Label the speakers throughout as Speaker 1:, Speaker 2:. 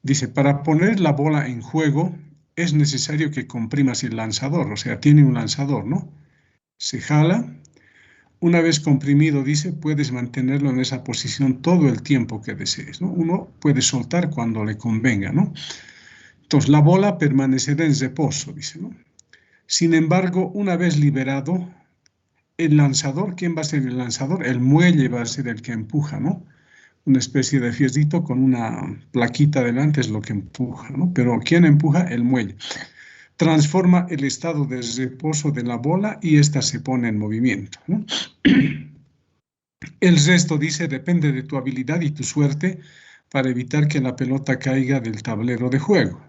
Speaker 1: Dice, para poner la bola en juego es necesario que comprimas el lanzador, o sea, tiene un lanzador, ¿no? Se jala. Una vez comprimido, dice, puedes mantenerlo en esa posición todo el tiempo que desees, ¿no? Uno puede soltar cuando le convenga, ¿no? Entonces, la bola permanecerá en reposo, dice, ¿no? Sin embargo, una vez liberado, el lanzador, ¿quién va a ser el lanzador? El muelle va a ser el que empuja, ¿no? Una especie de fierrito con una plaquita delante es lo que empuja, ¿no? Pero ¿quién empuja? El muelle. Transforma el estado de reposo de la bola y ésta se pone en movimiento, ¿no? El resto, dice, depende de tu habilidad y tu suerte para evitar que la pelota caiga del tablero de juego.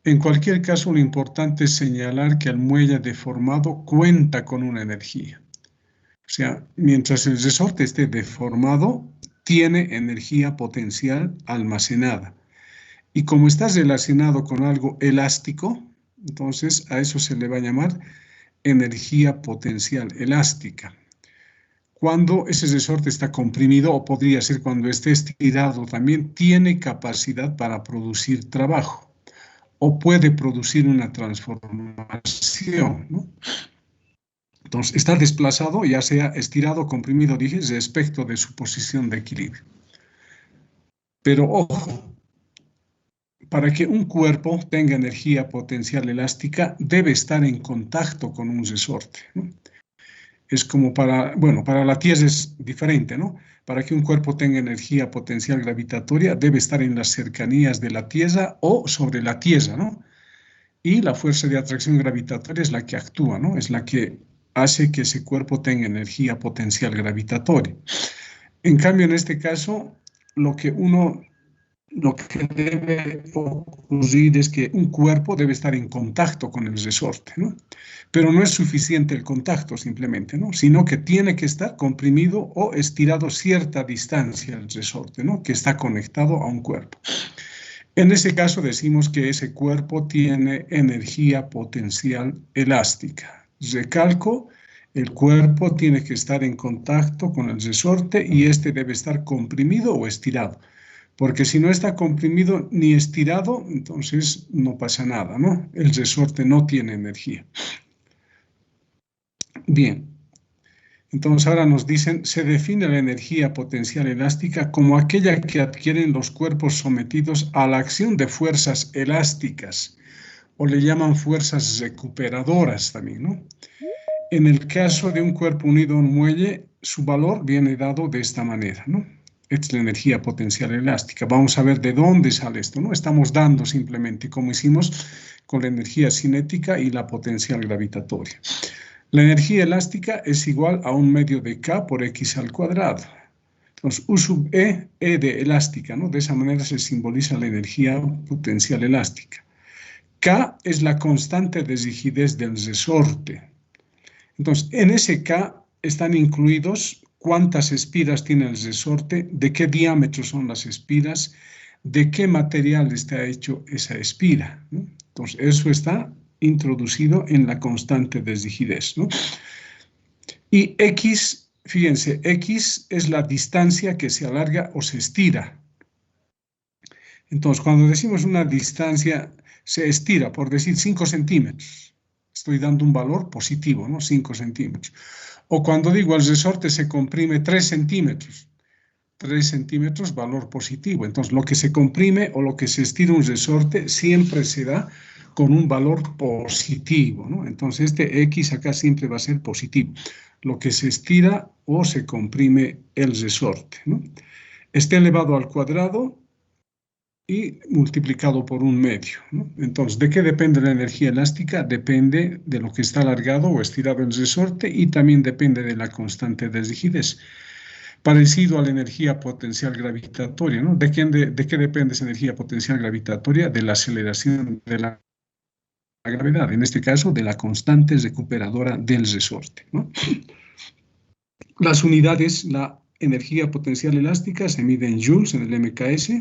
Speaker 1: En cualquier caso, lo importante es señalar que el muelle deformado cuenta con una energía. O sea, mientras el resorte esté deformado, tiene energía potencial almacenada. Y como está relacionado con algo elástico, entonces a eso se le va a llamar energía potencial elástica. Cuando ese resorte está comprimido, o podría ser cuando esté estirado también, tiene capacidad para producir trabajo o puede producir una transformación, ¿no? Entonces, está desplazado, ya sea estirado o comprimido, dije, respecto de su posición de equilibrio. Pero ojo, para que un cuerpo tenga energía potencial elástica, debe estar en contacto con un resorte, ¿no? Es como para la Tierra es diferente, ¿no? Para que un cuerpo tenga energía potencial gravitatoria, debe estar en las cercanías de la Tierra o sobre la Tierra, ¿no? Y la fuerza de atracción gravitatoria es la que actúa, ¿no? Es la que hace que ese cuerpo tenga energía potencial gravitatoria. En cambio, en este caso, lo que debe ocurrir es que un cuerpo debe estar en contacto con el resorte, ¿no? Pero no es suficiente el contacto simplemente, ¿no? Sino que tiene que estar comprimido o estirado cierta distancia el resorte, ¿no? Que está conectado a un cuerpo. En ese caso decimos que ese cuerpo tiene energía potencial elástica. Recalco, el cuerpo tiene que estar en contacto con el resorte y este debe estar comprimido o estirado. Porque si no está comprimido ni estirado, entonces no pasa nada, ¿no? El resorte no tiene energía. Bien, entonces ahora nos dicen, se define la energía potencial elástica como aquella que adquieren los cuerpos sometidos a la acción de fuerzas elásticas, o le llaman fuerzas recuperadoras también, ¿no? En el caso de un cuerpo unido a un muelle, su valor viene dado de esta manera, ¿no? Esta es la energía potencial elástica. Vamos a ver de dónde sale esto, ¿no? Estamos dando simplemente, como hicimos con la energía cinética y la potencial gravitatoria. La energía elástica es igual a un medio de K por X al cuadrado. Entonces, U sub E, E de elástica, ¿no? De esa manera se simboliza la energía potencial elástica. K es la constante de rigidez del resorte. Entonces, en ese K están incluidos cuántas espiras tiene el resorte, de qué diámetro son las espiras, de qué material está hecho esa espira, ¿no? Entonces, eso está introducido en la constante de rigidez, ¿no? Y X, fíjense, X es la distancia que se alarga o se estira. Entonces, cuando decimos una distancia, se estira, por decir 5 centímetros. Estoy dando un valor positivo, ¿no? 5 centímetros. O cuando digo el resorte se comprime 3 centímetros. 3 centímetros, valor positivo. Entonces, lo que se comprime o lo que se estira un resorte siempre se da con un valor positivo, ¿no? Entonces, este X acá siempre va a ser positivo. Lo que se estira o se comprime el resorte, ¿no? Esté elevado al cuadrado y multiplicado por un medio, ¿no? Entonces, ¿de qué depende la energía elástica? Depende de lo que está alargado o estirado el resorte y también depende de la constante de rigidez. Parecido a la energía potencial gravitatoria, ¿no? ¿De qué depende esa energía potencial gravitatoria? De la aceleración de la gravedad, en este caso de la constante recuperadora del resorte, ¿no? Las unidades, la energía potencial elástica se mide en joules, en el MKS,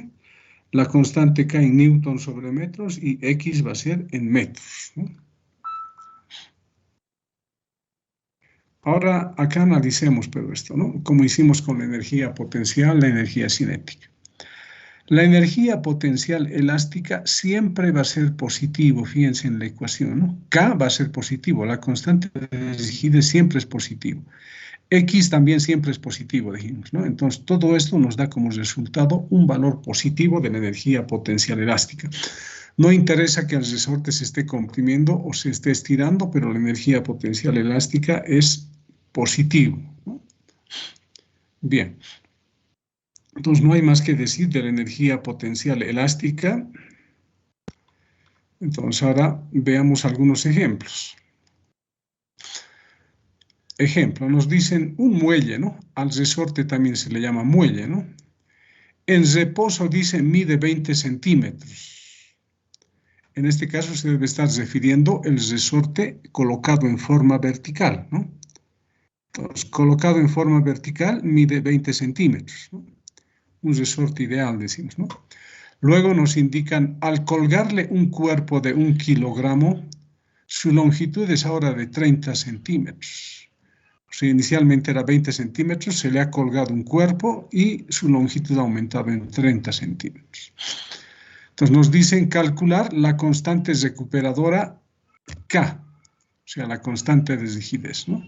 Speaker 1: la constante K en newton sobre metros y X va a ser en metros, ¿no? Ahora acá analicemos pero esto, ¿no? Como hicimos con la energía potencial, la energía cinética. La energía potencial elástica siempre va a ser positivo, fíjense en la ecuación, ¿no? K va a ser positivo, la constante de rigidez siempre es positivo. X también siempre es positivo, dijimos, ¿no? Entonces, todo esto nos da como resultado un valor positivo de la energía potencial elástica. No interesa que el resorte se esté comprimiendo o se esté estirando, pero la energía potencial elástica es positivo, ¿no? Bien. Entonces, no hay más que decir de la energía potencial elástica. Entonces, ahora veamos algunos ejemplos. Ejemplo, nos dicen un muelle, ¿no? Al resorte también se le llama muelle, ¿no? En reposo dice mide 20 centímetros. En este caso se debe estar refiriendo el resorte colocado en forma vertical, ¿no? Entonces, colocado en forma vertical mide 20 centímetros, ¿no? Un resorte ideal, decimos, ¿no? Luego nos indican, al colgarle un cuerpo de 1 kilogramo, su longitud es ahora de 30 centímetros. O sea, inicialmente era 20 centímetros, se le ha colgado un cuerpo y su longitud ha aumentado en 30 centímetros. Entonces nos dicen calcular la constante recuperadora K, o sea, la constante de rigidez, ¿no?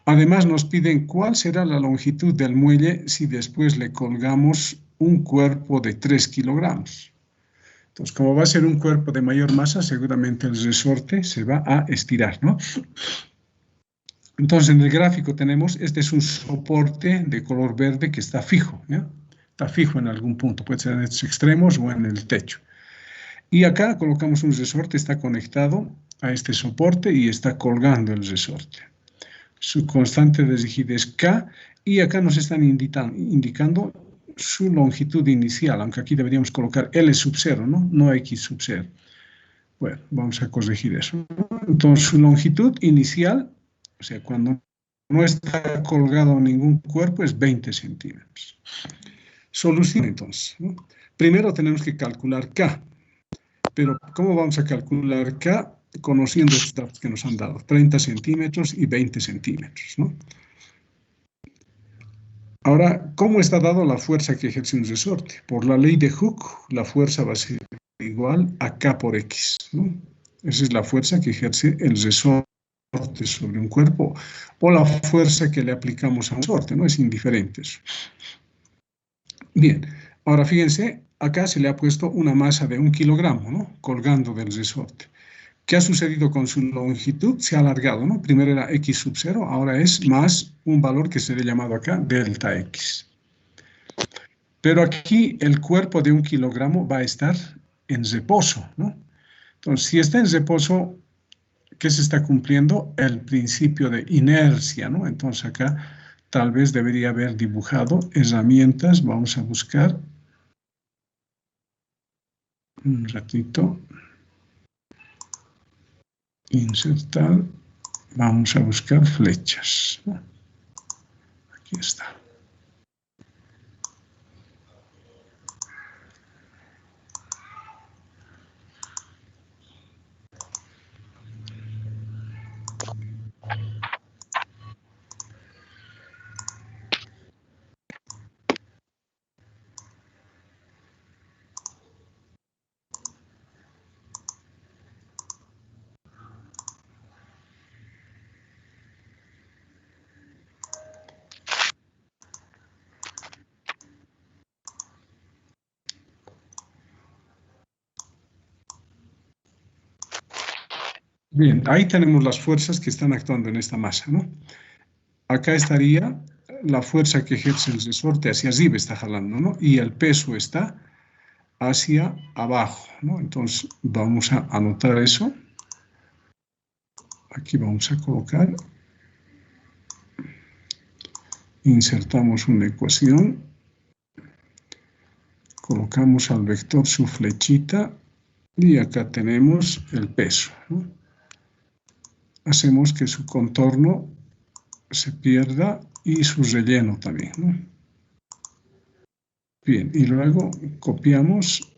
Speaker 1: Además nos piden cuál será la longitud del muelle si después le colgamos un cuerpo de 3 kilogramos. Entonces, como va a ser un cuerpo de mayor masa, seguramente el resorte se va a estirar, ¿no? Entonces, en el gráfico tenemos, este es un soporte de color verde que está fijo, ¿ya? Está fijo en algún punto, puede ser en estos extremos o en el techo. Y acá colocamos un resorte, está conectado a este soporte y está colgando el resorte. Su constante de rigidez K, y acá nos están indicando su longitud inicial, aunque aquí deberíamos colocar L sub 0, ¿no? No X sub 0. Bueno, vamos a corregir eso. Entonces, su longitud inicial, o sea, cuando no está colgado ningún cuerpo, es 20 centímetros. Solución, entonces, ¿no? Primero tenemos que calcular K. Pero, ¿cómo vamos a calcular K? Conociendo estos datos que nos han dado, 30 centímetros y 20 centímetros, ¿no? Ahora, ¿cómo está dado la fuerza que ejerce un resorte? Por la ley de Hooke, la fuerza va a ser igual a K por X, ¿no? Esa es la fuerza que ejerce el resorte sobre un cuerpo o la fuerza que le aplicamos a un resorte, ¿no? Es indiferente eso. Bien, ahora fíjense, acá se le ha puesto una masa de 1 kilogramo, ¿no? Colgando del resorte. ¿Qué ha sucedido con su longitud? Se ha alargado, ¿no? Primero era X sub 0, ahora es más un valor que será llamado acá delta X. Pero aquí el cuerpo de 1 kilogramo va a estar en reposo, ¿no? Entonces, si está en reposo, ¿qué se está cumpliendo? El principio de inercia, ¿no? Entonces acá tal vez debería haber dibujado herramientas. Vamos a buscar un ratito. Insertar. Vamos a buscar flechas. Aquí está. Bien, ahí tenemos las fuerzas que están actuando en esta masa, ¿no? Acá estaría la fuerza que ejerce el resorte hacia arriba, está jalando, ¿no? Y el peso está hacia abajo, ¿no? Entonces vamos a anotar eso. Aquí vamos a colocar, insertamos una ecuación, colocamos al vector su flechita y acá tenemos el peso, ¿no? Hacemos que su contorno se pierda y su relleno también, ¿no? Bien, y luego copiamos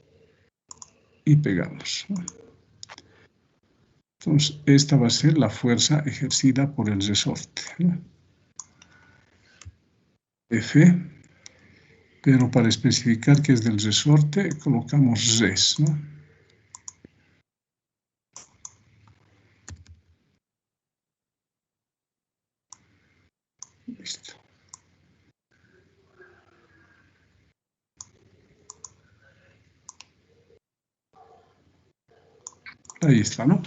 Speaker 1: y pegamos, ¿no? Entonces, esta va a ser la fuerza ejercida por el resorte, ¿no? F, pero para especificar que es del resorte, colocamos res, ¿no? Listo. Ahí está, ¿no?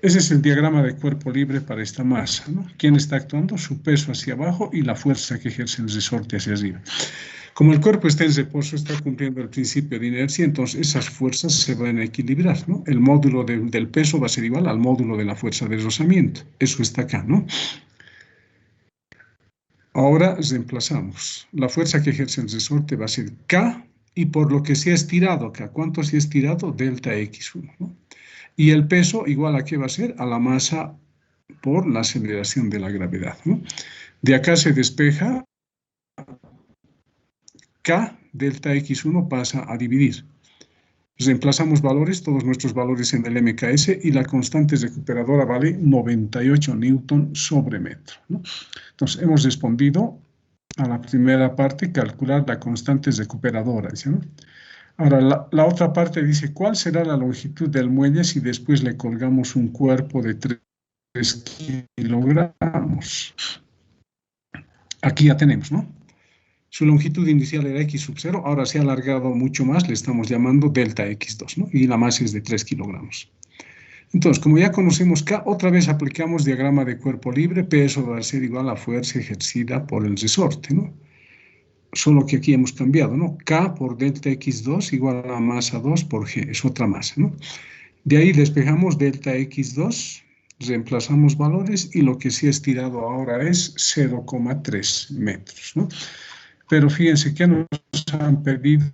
Speaker 1: Ese es el diagrama de cuerpo libre para esta masa, ¿no? ¿Quién está actuando? Su peso hacia abajo y la fuerza que ejerce el resorte hacia arriba. Como el cuerpo está en reposo, está cumpliendo el principio de inercia, entonces esas fuerzas se van a equilibrar, ¿no? El módulo del peso va a ser igual al módulo de la fuerza de rozamiento. Eso está acá, ¿no? Ahora reemplazamos. La fuerza que ejerce el resorte va a ser K, y por lo que se ha estirado acá, ¿cuánto se ha estirado? Delta X1, ¿no? Y el peso igual a qué va a ser? A la masa por la aceleración de la gravedad, ¿no? De acá se despeja, K delta X1 pasa a dividir. Reemplazamos valores, todos nuestros valores en el MKS, y la constante recuperadora vale 98 newton sobre metro, ¿no? Entonces, hemos respondido a la primera parte, calcular la constante recuperadora, ¿no? Ahora, la otra parte dice, ¿cuál será la longitud del muelle si después le colgamos un cuerpo de 3 kilogramos? Aquí ya tenemos, ¿no? Su longitud inicial era x sub 0, ahora se ha alargado mucho más, le estamos llamando delta x2, ¿no? Y la masa es de 3 kilogramos. Entonces, como ya conocemos K, otra vez aplicamos diagrama de cuerpo libre, peso va a ser igual a fuerza ejercida por el resorte, ¿no? Solo que aquí hemos cambiado, ¿no? K por delta x2 igual a masa 2 por G, es otra masa, ¿no? De ahí despejamos delta x2, reemplazamos valores y lo que se ha estirado ahora es 0,3 metros, ¿no? Pero fíjense que nos han pedido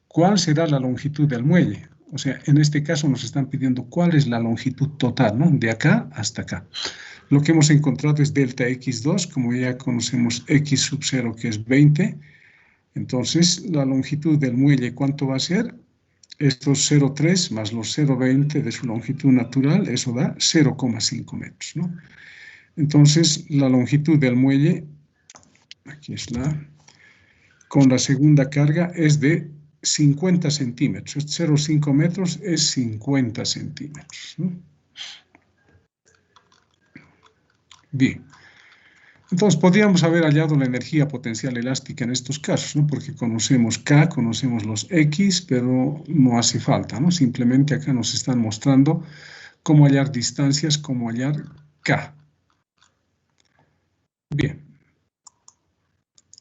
Speaker 1: cuál será la longitud del muelle. O sea, en este caso nos están pidiendo cuál es la longitud total, ¿no? De acá hasta acá. Lo que hemos encontrado es delta x2, como ya conocemos x sub 0, que es 20. Entonces, la longitud del muelle, ¿cuánto va a ser? Estos 0,3 más los 0,20 de su longitud natural, eso da 0,5 metros, ¿no? Entonces, la longitud del muelle, aquí está, con la segunda carga es de 50 centímetros. 0,5 metros es 50 centímetros, ¿no? Bien. Entonces, podríamos haber hallado la energía potencial elástica en estos casos, ¿no? Porque conocemos K, conocemos los X, pero no hace falta, ¿no? Simplemente acá nos están mostrando cómo hallar distancias, cómo hallar K. Bien.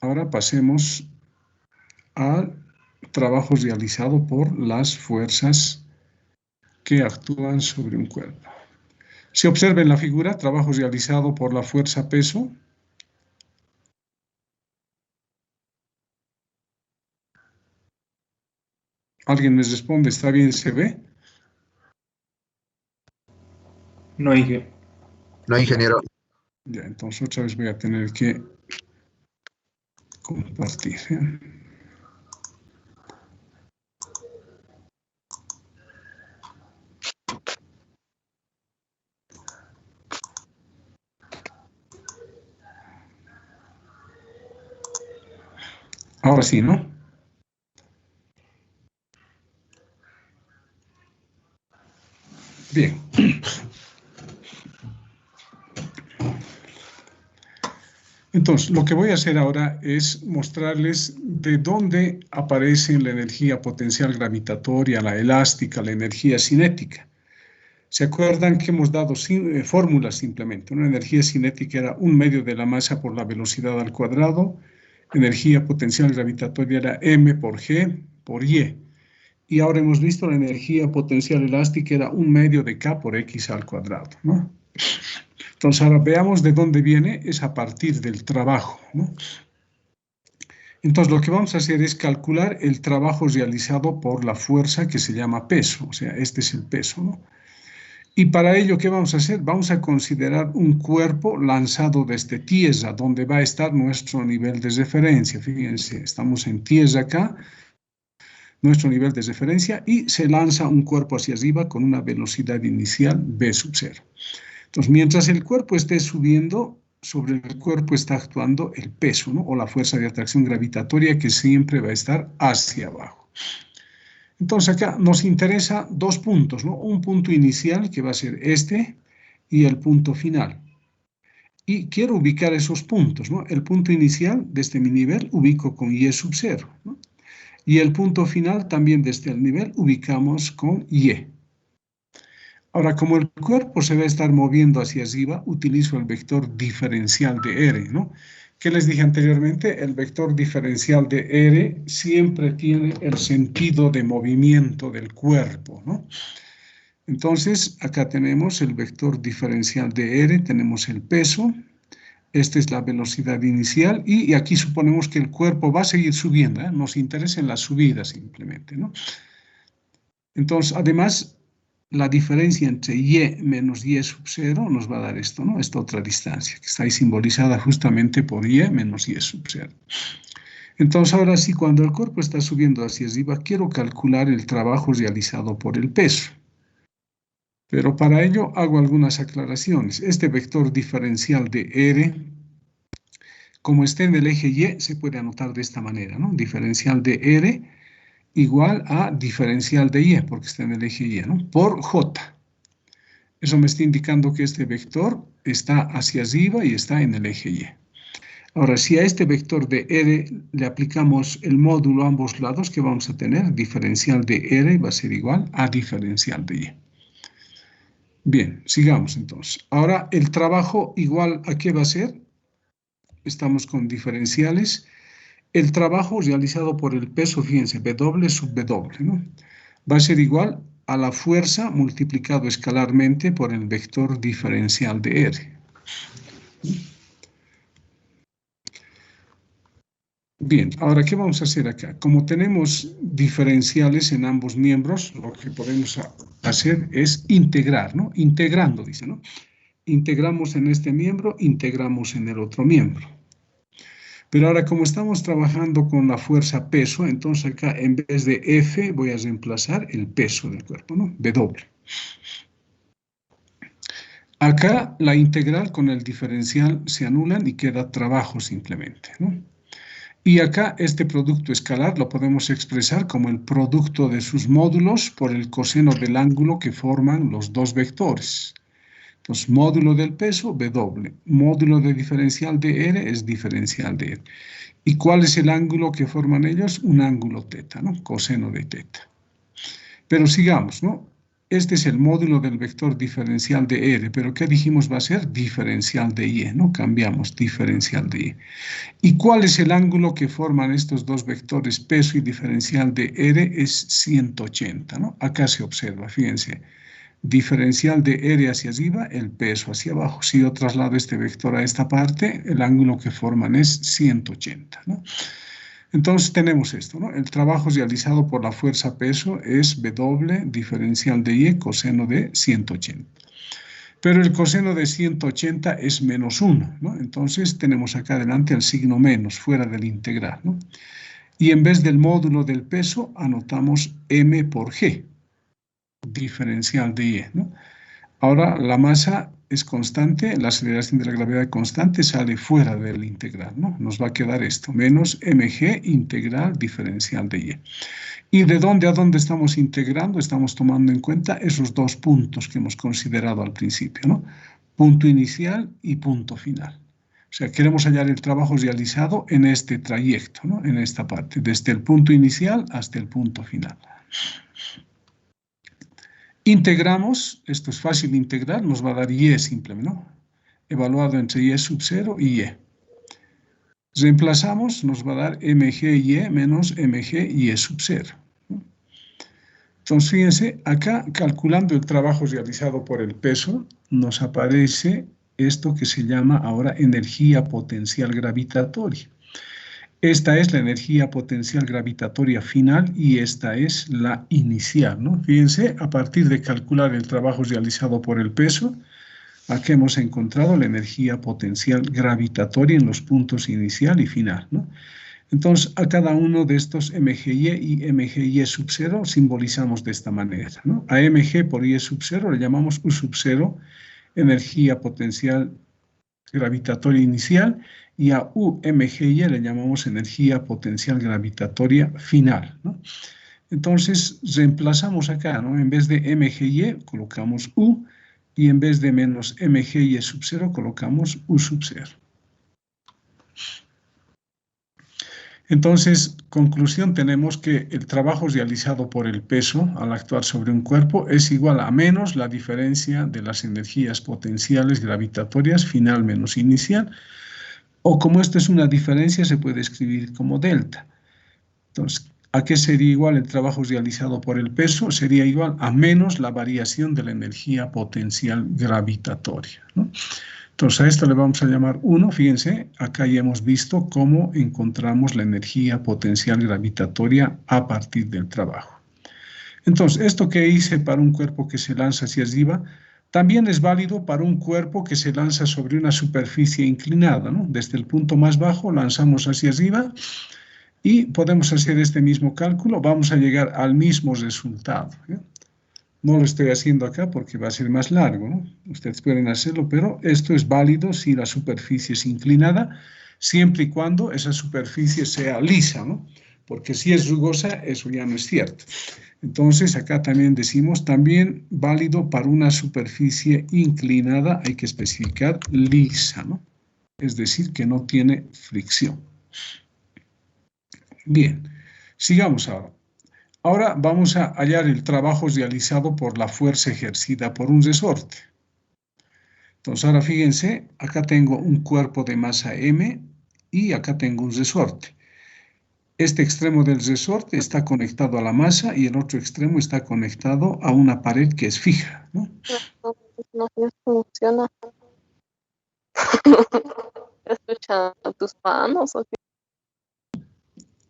Speaker 1: Ahora pasemos al trabajo realizado por las fuerzas que actúan sobre un cuerpo. Se observa en la figura, trabajo realizado por la fuerza peso. ¿Alguien me responde? ¿Está bien? ¿Se ve?
Speaker 2: No, ingeniero.
Speaker 3: No, ingeniero.
Speaker 1: Ya, entonces otra vez voy a tener que compartir, ¿eh? Ahora sí, ¿no? Bien. Entonces, lo que voy a hacer ahora es mostrarles de dónde aparece la energía potencial gravitatoria, la elástica, la energía cinética. ¿Se acuerdan que hemos dado fórmulas simplemente? Una energía cinética era 1/2 de la masa por la velocidad al cuadrado, energía potencial gravitatoria era m por g por y. Y ahora hemos visto la energía potencial elástica era 1/2 de k por x al cuadrado, ¿no? Entonces ahora veamos de dónde viene, es a partir del trabajo, ¿no? Entonces lo que vamos a hacer es calcular el trabajo realizado por la fuerza que se llama peso, o sea, este es el peso, ¿no? Y para ello, ¿qué vamos a hacer? Vamos a considerar un cuerpo lanzado desde tierra, donde va a estar nuestro nivel de referencia. Fíjense, estamos en tierra acá, nuestro nivel de referencia, y se lanza un cuerpo hacia arriba con una velocidad inicial v sub 0. Entonces, mientras el cuerpo esté subiendo, sobre el cuerpo está actuando el peso, ¿no? O la fuerza de atracción gravitatoria que siempre va a estar hacia abajo. Entonces acá nos interesa dos puntos, ¿no? Un punto inicial que va a ser este y el punto final. Y quiero ubicar esos puntos, ¿no? El punto inicial desde mi nivel ubico con Y sub 0, ¿no? Y el punto final también desde el nivel ubicamos con Y. Ahora, como el cuerpo se va a estar moviendo hacia arriba, utilizo el vector diferencial de R, ¿no? ¿Qué les dije anteriormente? El vector diferencial de R siempre tiene el sentido de movimiento del cuerpo, ¿no? Entonces, acá tenemos el vector diferencial de R, tenemos el peso, esta es la velocidad inicial y aquí suponemos que el cuerpo va a seguir subiendo, ¿eh? Nos interesa en la subida simplemente, ¿no? Entonces, además, la diferencia entre Y menos Y sub 0 nos va a dar esto, ¿no? Esta otra distancia, que está ahí simbolizada justamente por Y menos Y sub 0. Entonces, ahora sí, cuando el cuerpo está subiendo hacia arriba, quiero calcular el trabajo realizado por el peso. Pero para ello hago algunas aclaraciones. Este vector diferencial de R, como está en el eje Y, se puede anotar de esta manera, ¿no? Diferencial de R igual a diferencial de Y, porque está en el eje Y, ¿no? Por J. Eso me está indicando que este vector está hacia arriba y está en el eje Y. Ahora, si a este vector de R le aplicamos el módulo a ambos lados, ¿qué vamos a tener? Diferencial de R va a ser igual a diferencial de Y. Bien, sigamos entonces. Ahora, el trabajo igual a ¿qué va a ser? Estamos con diferenciales. El trabajo realizado por el peso, fíjense, W sub W, ¿no? Va a ser igual a la fuerza multiplicado escalarmente por el vector diferencial de R. Bien, ahora, ¿qué vamos a hacer acá? Como tenemos diferenciales en ambos miembros, lo que podemos hacer es integrar, ¿no? Integrando, dice, ¿no? Integramos en este miembro, integramos en el otro miembro. Pero ahora, como estamos trabajando con la fuerza peso, entonces acá en vez de F voy a reemplazar el peso del cuerpo, ¿no? W. Acá la integral con el diferencial se anulan y queda trabajo simplemente, ¿no? Y acá este producto escalar lo podemos expresar como el producto de sus módulos por el coseno del ángulo que forman los dos vectores. Entonces, módulo del peso, W. Módulo de diferencial de R es diferencial de R. ¿Y cuál es el ángulo que forman ellos? Un ángulo teta, ¿no? Coseno de teta. Pero sigamos, ¿no? Este es el módulo del vector diferencial de R, pero ¿qué dijimos va a ser? Diferencial de Y, ¿no? Cambiamos, diferencial de Y. ¿Y cuál es el ángulo que forman estos dos vectores, peso y diferencial de R? Es 180, ¿no? Acá se observa, fíjense. Diferencial de R hacia arriba, el peso hacia abajo. Si yo traslado este vector a esta parte, el ángulo que forman es 180, ¿no? Entonces tenemos esto, ¿no? El trabajo realizado por la fuerza peso es W diferencial de Y coseno de 180. Pero el coseno de 180 es menos 1, ¿no? Entonces tenemos acá adelante el signo menos, fuera del integral, ¿no? Y en vez del módulo del peso, anotamos M por G, diferencial de Y, ¿no? Ahora la masa es constante, la aceleración de la gravedad constante sale fuera del integral, ¿no? Nos va a quedar esto, menos mg integral diferencial de Y. ¿Y de dónde a dónde estamos integrando? Estamos tomando en cuenta esos dos puntos que hemos considerado al principio, ¿no? Punto inicial y punto final. O sea, queremos hallar el trabajo realizado en este trayecto, ¿no? En esta parte, desde el punto inicial hasta el punto final. Integramos, esto es fácil de integrar, nos va a dar Y simplemente, ¿no? Evaluado entre Y sub 0 y Y. Reemplazamos, nos va a dar mgy menos mgy sub 0. Entonces, fíjense, acá calculando el trabajo realizado por el peso, nos aparece esto que se llama ahora energía potencial gravitatoria. Esta es la energía potencial gravitatoria final y esta es la inicial, ¿no? Fíjense, a partir de calcular el trabajo realizado por el peso, aquí hemos encontrado la energía potencial gravitatoria en los puntos inicial y final, ¿no? Entonces, a cada uno de estos mgy y mgy sub 0 simbolizamos de esta manera, ¿no? A mg por Y sub 0 le llamamos U sub 0, energía potencial gravitatoria inicial, y a UMGY le llamamos energía potencial gravitatoria final, ¿no? Entonces, reemplazamos acá, ¿no? En vez de MGY, colocamos U, y en vez de menos MGY sub 0, colocamos U sub 0. Entonces, conclusión, tenemos que el trabajo realizado por el peso al actuar sobre un cuerpo es igual a menos la diferencia de las energías potenciales gravitatorias final menos inicial, o como esto es una diferencia, se puede escribir como delta. Entonces, ¿a qué sería igual el trabajo realizado por el peso? Sería igual a menos la variación de la energía potencial gravitatoria, ¿no? Entonces, a esto le vamos a llamar 1. Fíjense, acá ya hemos visto cómo encontramos la energía potencial gravitatoria a partir del trabajo. Entonces, esto que hice para un cuerpo que se lanza hacia arriba, también es válido para un cuerpo que se lanza sobre una superficie inclinada, ¿no? Desde el punto más bajo lanzamos hacia arriba y podemos hacer este mismo cálculo, vamos a llegar al mismo resultado, ¿eh? No lo estoy haciendo acá porque va a ser más largo, ¿no? Ustedes pueden hacerlo, pero esto es válido si la superficie es inclinada, siempre y cuando esa superficie sea lisa, ¿no? Porque si es rugosa, eso ya no es cierto. Entonces, acá también decimos, también válido para una superficie inclinada, hay que especificar lisa, ¿no? Es decir, que no tiene fricción. Bien, sigamos ahora. Ahora vamos a hallar el trabajo realizado por la fuerza ejercida por un resorte. Entonces ahora fíjense, acá tengo un cuerpo de masa M y acá tengo un resorte. Este extremo del resorte está conectado a la masa y el otro extremo está conectado a una pared que es fija, ¿no?
Speaker 3: No funciona. ¿Escuchan tus manos o qué?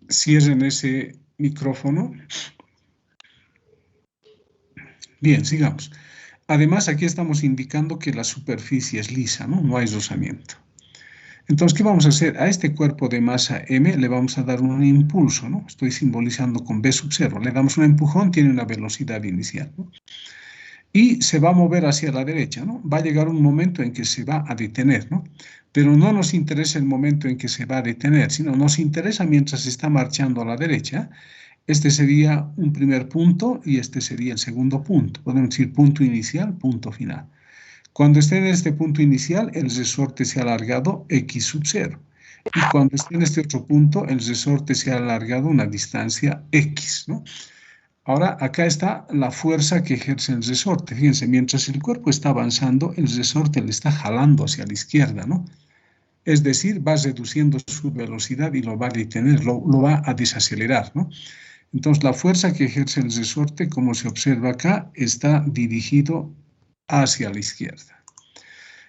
Speaker 1: Cierren ese micrófono. Bien, sigamos. Además, aquí estamos indicando que la superficie es lisa, ¿no? No hay rozamiento. Entonces, ¿qué vamos a hacer? A este cuerpo de masa M le vamos a dar un impulso, ¿no? Estoy simbolizando con V sub 0. Le damos un empujón, tiene una velocidad inicial, ¿no? Y se va a mover hacia la derecha, ¿no? Va a llegar un momento en que se va a detener, ¿no? Pero no nos interesa el momento en que se va a detener, sino nos interesa mientras está marchando a la derecha. Este sería un primer punto y este sería el segundo punto. Podemos decir punto inicial, punto final. Cuando esté en este punto inicial, el resorte se ha alargado x sub 0. Y cuando esté en este otro punto, el resorte se ha alargado una distancia x, ¿no? Ahora, acá está la fuerza que ejerce el resorte. Fíjense, mientras el cuerpo está avanzando, el resorte le está jalando hacia la izquierda, ¿no? Es decir, va reduciendo su velocidad y lo va a detener, lo va a desacelerar, ¿no? Entonces, la fuerza que ejerce el resorte, como se observa acá, está dirigido hacia la izquierda.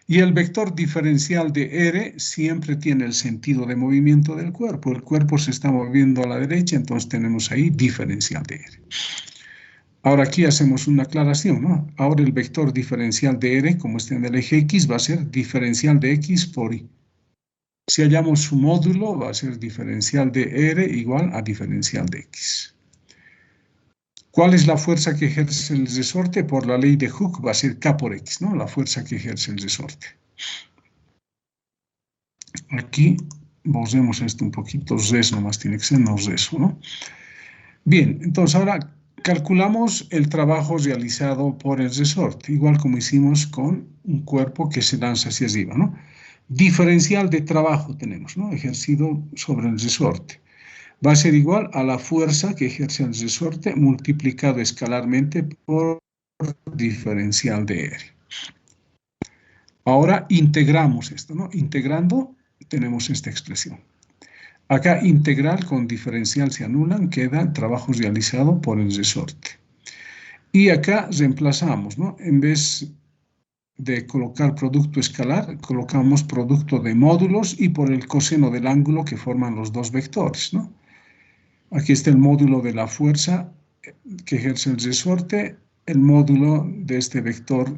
Speaker 1: Y el vector diferencial de R siempre tiene el sentido de movimiento del cuerpo. El cuerpo se está moviendo a la derecha, entonces tenemos ahí diferencial de R. Ahora aquí hacemos una aclaración, ¿no? Ahora el vector diferencial de R, como está en el eje X, va a ser diferencial de X por Y. Si hallamos su módulo, va a ser diferencial de R igual a diferencial de X. ¿Cuál es la fuerza que ejerce el resorte? Por la ley de Hooke va a ser K por X, ¿no? La fuerza que ejerce el resorte. Aquí borremos esto un poquito, res nomás tiene que ser, no reso, ¿no? Bien, entonces ahora calculamos el trabajo realizado por el resorte, igual como hicimos con un cuerpo que se lanza hacia arriba, ¿no? Diferencial de trabajo tenemos, ¿no? Ejercido sobre el resorte. Va a ser igual a la fuerza que ejerce el resorte multiplicado escalarmente por diferencial de R. Ahora integramos esto, ¿no? Integrando tenemos esta expresión. Acá integral con diferencial se anulan, queda trabajo realizado por el resorte. Y acá reemplazamos, ¿no? En vez de colocar producto escalar, colocamos producto de módulos y por el coseno del ángulo que forman los dos vectores, ¿no? Aquí está el módulo de la fuerza que ejerce el resorte, el módulo de este vector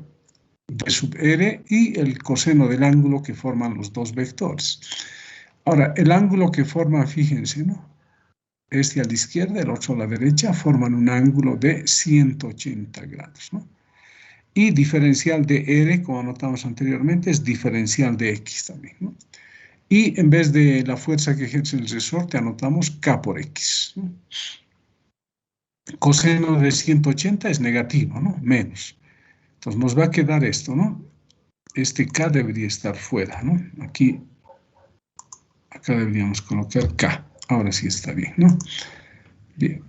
Speaker 1: de sub R y el coseno del ángulo que forman los dos vectores. Ahora, el ángulo que forman, fíjense, ¿no? Este a la izquierda, el otro a la derecha, forman un ángulo de 180 grados, ¿no? Y diferencial de R, como anotamos anteriormente, es diferencial de X también, ¿no? Y en vez de la fuerza que ejerce el resorte, anotamos K por X, ¿no? Coseno de 180 es negativo, ¿no? Menos. Entonces nos va a quedar esto, ¿no? Este K debería estar fuera, ¿no? Acá deberíamos colocar K. Ahora sí está bien, ¿no? Bien.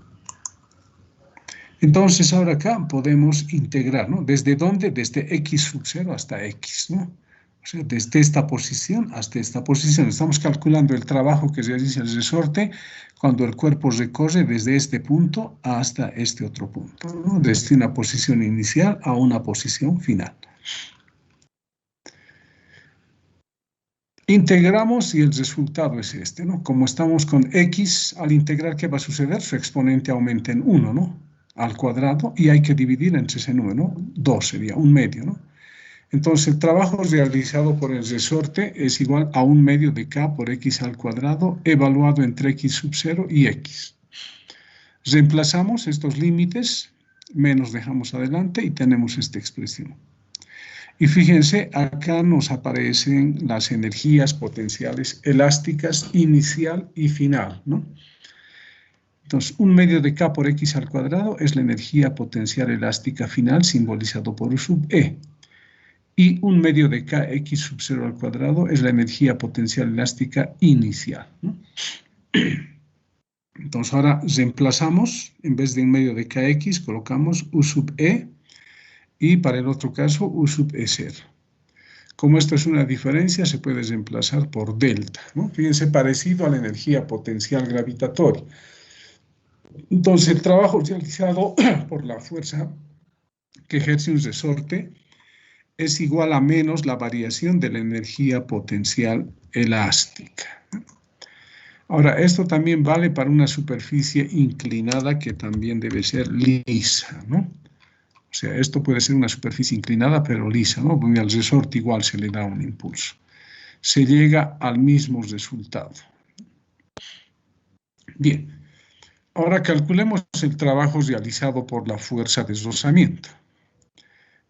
Speaker 1: Entonces ahora acá podemos integrar, ¿no? ¿Desde dónde? Desde X sub 0 hasta X, ¿no? O sea, desde esta posición hasta esta posición. Estamos calculando el trabajo que realiza el resorte cuando el cuerpo recorre desde este punto hasta este otro punto, ¿no? Desde una posición inicial a una posición final. Integramos y el resultado es este, ¿no? Como estamos con X, al integrar, ¿qué va a suceder? Su exponente aumenta en 1, ¿no? Al cuadrado, y hay que dividir entre ese número, ¿no? 2 sería, 1/2, ¿no? Entonces, el trabajo realizado por el resorte es igual a 1/2 de K por X al cuadrado, evaluado entre X sub 0 y X. Reemplazamos estos límites, menos dejamos adelante y tenemos esta expresión. Y fíjense, acá nos aparecen las energías potenciales elásticas inicial y final, ¿no? Entonces, 1/2 de K por X al cuadrado es la energía potencial elástica final, simbolizado por U sub E. Y 1/2 de Kx sub 0 al cuadrado es la energía potencial elástica inicial, ¿no? Entonces, ahora reemplazamos, en vez de 1/2 de Kx, colocamos U sub E, y para el otro caso, U sub E0. Como esto es una diferencia, se puede reemplazar por delta, ¿no? Fíjense, parecido a la energía potencial gravitatoria. Entonces, el trabajo realizado por la fuerza que ejerce un resorte es igual a menos la variación de la energía potencial elástica. Ahora, esto también vale para una superficie inclinada que también debe ser lisa, ¿no? O sea, esto puede ser una superficie inclinada, pero lisa, ¿no? Porque al resorte igual se le da un impulso. Se llega al mismo resultado. Bien. Ahora calculemos el trabajo realizado por la fuerza de deslizamiento.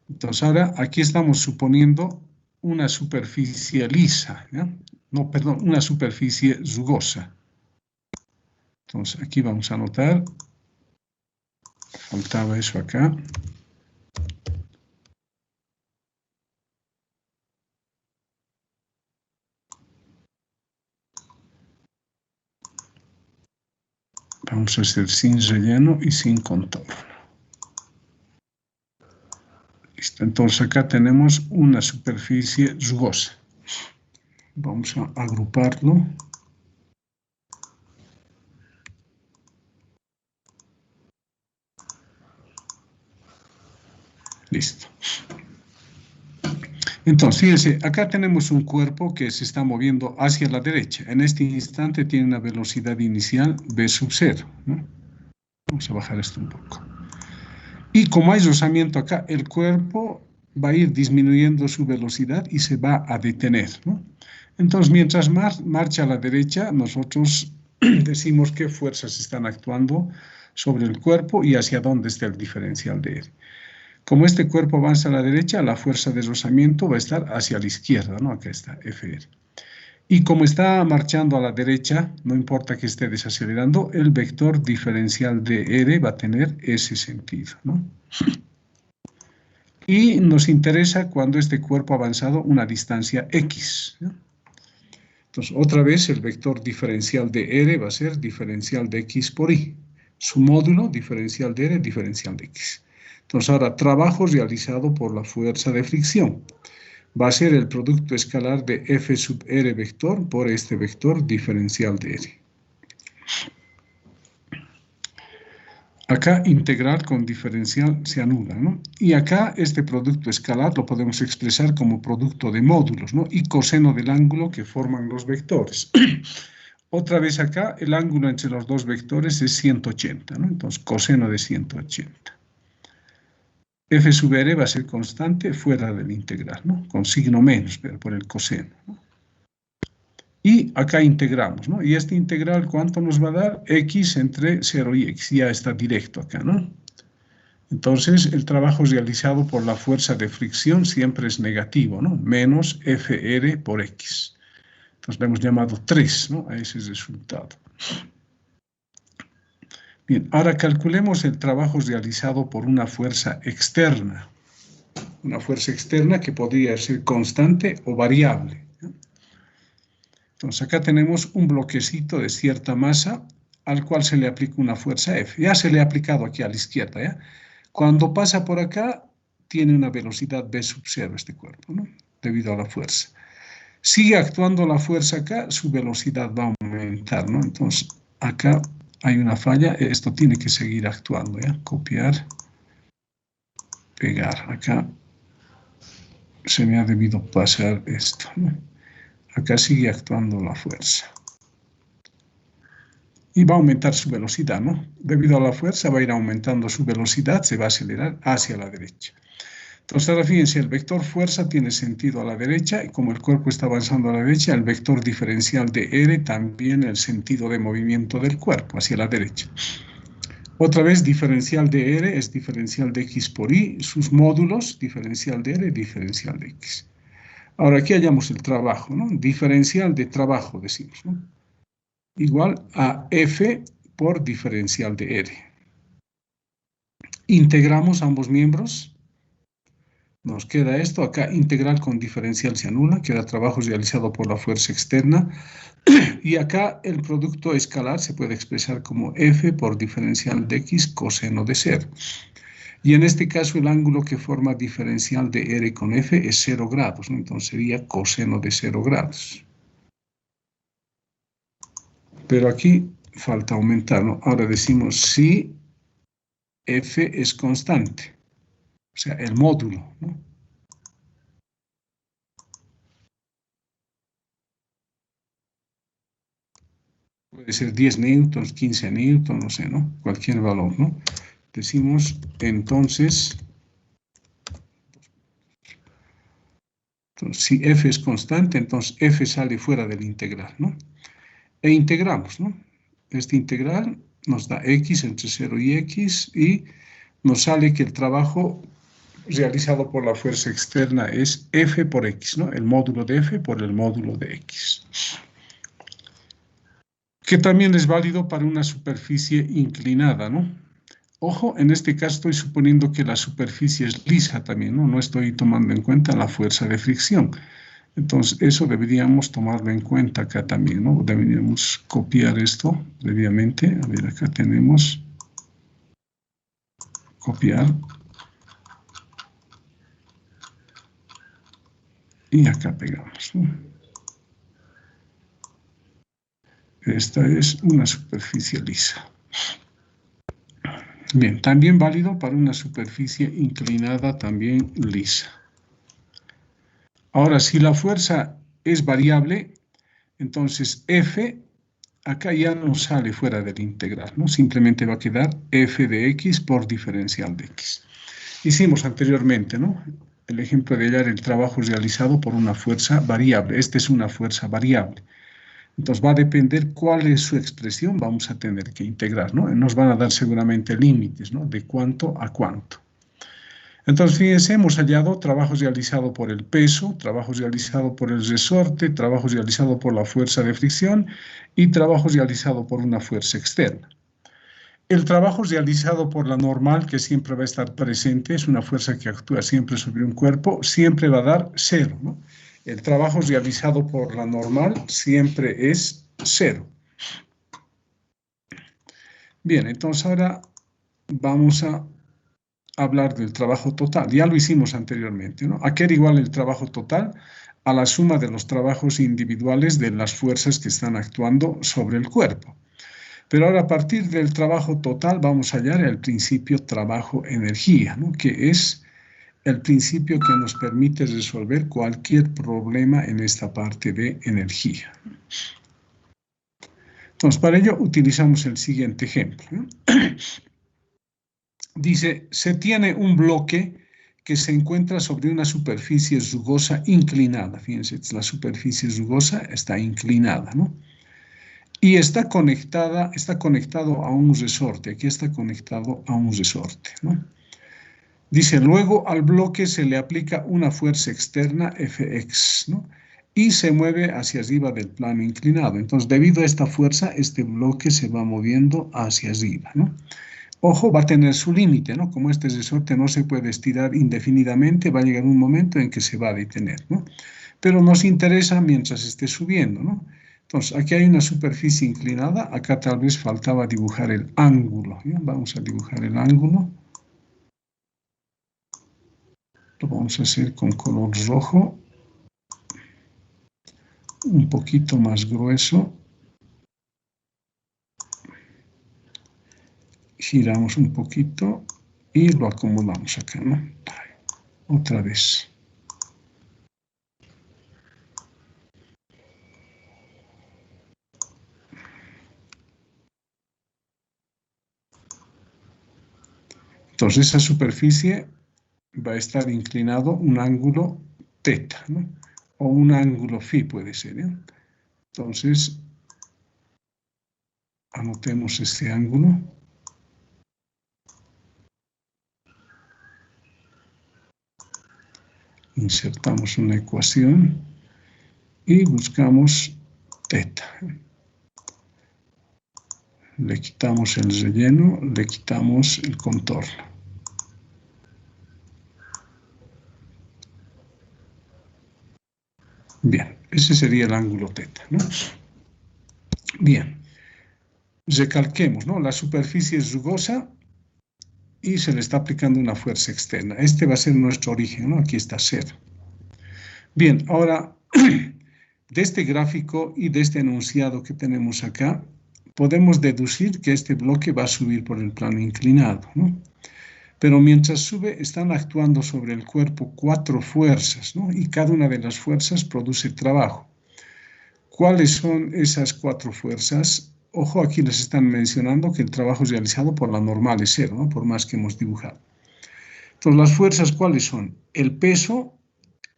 Speaker 1: Entonces, ahora aquí estamos suponiendo una superficie lisa, ¿ya? No, perdón, una superficie rugosa. Entonces, aquí vamos a anotar, faltaba eso acá. Vamos a hacer sin relleno y sin contorno. Listo, entonces acá tenemos una superficie rugosa. Vamos a agruparlo. Listo. Entonces, fíjense, acá tenemos un cuerpo que se está moviendo hacia la derecha. En este instante tiene una velocidad inicial v sub 0, ¿no? Vamos a bajar esto un poco. Y como hay rozamiento acá, el cuerpo va a ir disminuyendo su velocidad y se va a detener, ¿no? Entonces, mientras marcha a la derecha, nosotros decimos qué fuerzas están actuando sobre el cuerpo y hacia dónde está el diferencial de R. Como este cuerpo avanza a la derecha, la fuerza de rozamiento va a estar hacia la izquierda, ¿no? Acá está, Fr. Y como está marchando a la derecha, no importa que esté desacelerando, el vector diferencial de R va a tener ese sentido, ¿no? Y nos interesa cuando este cuerpo ha avanzado una distancia X, ¿no? Entonces, otra vez el vector diferencial de R va a ser diferencial de X por Y. Su módulo, diferencial de R, diferencial de X. Entonces, ahora, trabajo realizado por la fuerza de fricción. Va a ser el producto escalar de F sub R vector por este vector diferencial de R. Acá integral con diferencial se anula, ¿no? Y acá este producto escalar lo podemos expresar como producto de módulos, ¿no? Y coseno del ángulo que forman los vectores. Otra vez acá, el ángulo entre los dos vectores es 180, ¿no? Entonces, coseno de 180. F sub R va a ser constante fuera del integral, ¿no? Con signo menos, pero por el coseno, ¿no? Y acá integramos, ¿no? Y este integral, ¿cuánto nos va a dar? X entre 0 y X. Ya está directo acá, ¿no? Entonces, el trabajo realizado por la fuerza de fricción siempre es negativo, ¿no? Menos FR por X. Entonces, le hemos llamado 3, ¿no? A ese resultado. Bien, ahora calculemos el trabajo realizado por una fuerza externa. Una fuerza externa que podría ser constante o variable. Entonces, acá tenemos un bloquecito de cierta masa al cual se le aplica una fuerza F. Ya se le ha aplicado aquí a la izquierda, ¿ya? Cuando pasa por acá, tiene una velocidad v sub 0 este cuerpo, ¿no? Debido a la fuerza. Sigue actuando la fuerza acá, su velocidad va a aumentar, ¿no? Entonces, acá hay una falla, esto tiene que seguir actuando, ¿ya? Copiar, pegar. Acá se me ha debido pasar esto, ¿no? Acá sigue actuando la fuerza. Y va a aumentar su velocidad, ¿no? Debido a la fuerza va a ir aumentando su velocidad, se va a acelerar hacia la derecha. Entonces, ahora fíjense, el vector fuerza tiene sentido a la derecha y como el cuerpo está avanzando a la derecha, el vector diferencial de R también el sentido de movimiento del cuerpo hacia la derecha. Otra vez, diferencial de R es diferencial de X por Y, sus módulos, diferencial de R, diferencial de X. Ahora, aquí hallamos el trabajo, ¿no? Diferencial de trabajo, decimos, ¿no? Igual a F por diferencial de R. Integramos ambos miembros. Nos queda esto, acá integral con diferencial se anula, queda trabajo realizado por la fuerza externa. Y acá el producto escalar se puede expresar como F por diferencial de X coseno de 0. Y en este caso el ángulo que forma diferencial de R con F es 0 grados, ¿no? Entonces sería coseno de 0 grados. Pero aquí falta aumentar, ¿no? Ahora decimos si F es constante, o sea, el módulo, ¿no? Puede ser 10 newtons, 15 newtons, no sé, ¿no? Cualquier valor, ¿no? Decimos, entonces, si F es constante, entonces F sale fuera del integral, ¿no? E integramos, ¿no? Este integral nos da X entre 0 y X y nos sale que el trabajo realizado por la fuerza externa es F por X, ¿no? El módulo de F por el módulo de X. Que también es válido para una superficie inclinada, ¿no? Ojo, en este caso estoy suponiendo que la superficie es lisa también, ¿no? No estoy tomando en cuenta la fuerza de fricción. Entonces, eso deberíamos tomarlo en cuenta acá también, ¿no? Deberíamos copiar esto previamente. A ver, acá tenemos copiar. Y acá pegamos, ¿no? Esta es una superficie lisa. Bien, también válido para una superficie inclinada, también lisa. Ahora, si la fuerza es variable, entonces F, acá ya no sale fuera del integral, ¿no? Simplemente va a quedar F de X por diferencial de X. Hicimos anteriormente, ¿no? El ejemplo de hallar el trabajo realizado por una fuerza variable. Esta es una fuerza variable. Entonces va a depender cuál es su expresión, vamos a tener que integrar, ¿no? Nos van a dar seguramente límites, ¿no? De cuánto a cuánto. Entonces, fíjense, hemos hallado trabajo realizado por el peso, trabajo realizado por el resorte, trabajo realizado por la fuerza de fricción y trabajo realizado por una fuerza externa. El trabajo realizado por la normal, que siempre va a estar presente, es una fuerza que actúa siempre sobre un cuerpo, siempre va a dar 0, ¿no? El trabajo realizado por la normal siempre es 0. Bien, entonces ahora vamos a hablar del trabajo total. Ya lo hicimos anteriormente, ¿no? ¿A qué era igual el trabajo total? A la suma de los trabajos individuales de las fuerzas que están actuando sobre el cuerpo. Pero ahora a partir del trabajo total vamos a hallar el principio trabajo-energía, ¿no? Que es el principio que nos permite resolver cualquier problema en esta parte de energía. Entonces, para ello utilizamos el siguiente ejemplo, ¿no? Dice, se tiene un bloque que se encuentra sobre una superficie rugosa inclinada. Fíjense, la superficie rugosa está inclinada, ¿no? Y está conectado a un resorte. Aquí está conectado a un resorte, ¿no? Dice, luego al bloque se le aplica una fuerza externa Fx, ¿no? Y se mueve hacia arriba del plano inclinado. Entonces, debido a esta fuerza, este bloque se va moviendo hacia arriba, ¿no? Ojo, va a tener su límite, ¿no? Como este resorte no se puede estirar indefinidamente, va a llegar un momento en que se va a detener, ¿no? Pero nos interesa mientras esté subiendo, ¿no? Entonces, aquí hay una superficie inclinada, acá tal vez faltaba dibujar el ángulo, ¿ya? Vamos a dibujar el ángulo. Lo vamos a hacer con color rojo, un poquito más grueso. Giramos un poquito y lo acomodamos acá, ¿no? Otra vez. Entonces, esa superficie va a estar inclinado un ángulo teta, ¿no? O un ángulo phi puede ser, ¿eh? Entonces, anotemos este ángulo. Insertamos una ecuación y buscamos teta. Le quitamos el relleno, le quitamos el contorno. Bien, ese sería el ángulo teta, ¿no? Bien, recalquemos, ¿no? La superficie es rugosa y se le está aplicando una fuerza externa. Este va a ser nuestro origen, ¿no? Aquí está 0. Bien, ahora, de este gráfico y de este enunciado que tenemos acá, podemos deducir que este bloque va a subir por el plano inclinado, ¿no? Pero mientras sube, están actuando sobre el cuerpo 4 fuerzas, ¿no? Y cada una de las fuerzas produce trabajo. ¿Cuáles son esas 4 fuerzas? Ojo, aquí les están mencionando que el trabajo es realizado por la normal es 0, ¿no? Por más que hemos dibujado. Entonces, ¿las fuerzas cuáles son? El peso,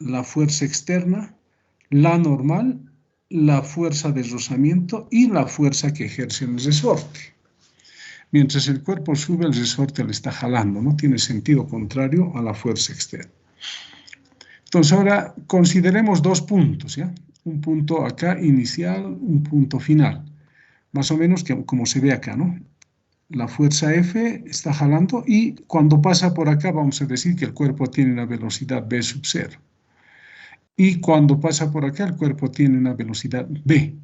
Speaker 1: la fuerza externa, la normal, la fuerza de rozamiento y la fuerza que ejerce el resorte. Mientras el cuerpo sube, el resorte le está jalando, ¿no? Tiene sentido contrario a la fuerza externa. Entonces, ahora consideremos 2 puntos, ¿ya? Un punto acá inicial, un punto final. Más o menos como se ve acá, ¿no? La fuerza F está jalando y cuando pasa por acá vamos a decir que el cuerpo tiene una velocidad v sub 0. Y cuando pasa por acá el cuerpo tiene una velocidad v.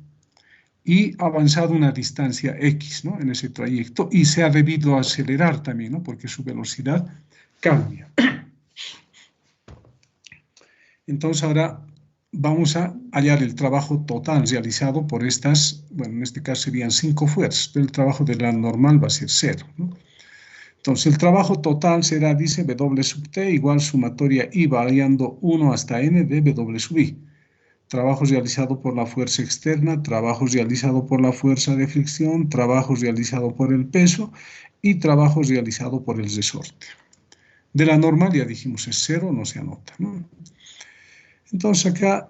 Speaker 1: Y ha avanzado una distancia x, ¿no? En ese trayecto y se ha debido acelerar también, ¿no? Porque su velocidad cambia. Entonces ahora vamos a hallar el trabajo total realizado por estas, bueno, en este caso serían 5 fuerzas, pero el trabajo de la normal va a ser 0, ¿no? Entonces el trabajo total será, dice, W sub T igual sumatoria I variando 1 hasta N de W sub I. Trabajo realizado por la fuerza externa, trabajo realizado por la fuerza de fricción, trabajo realizado por el peso y trabajo realizado por el resorte. De la normal ya dijimos es 0, no se anota, ¿no? Entonces acá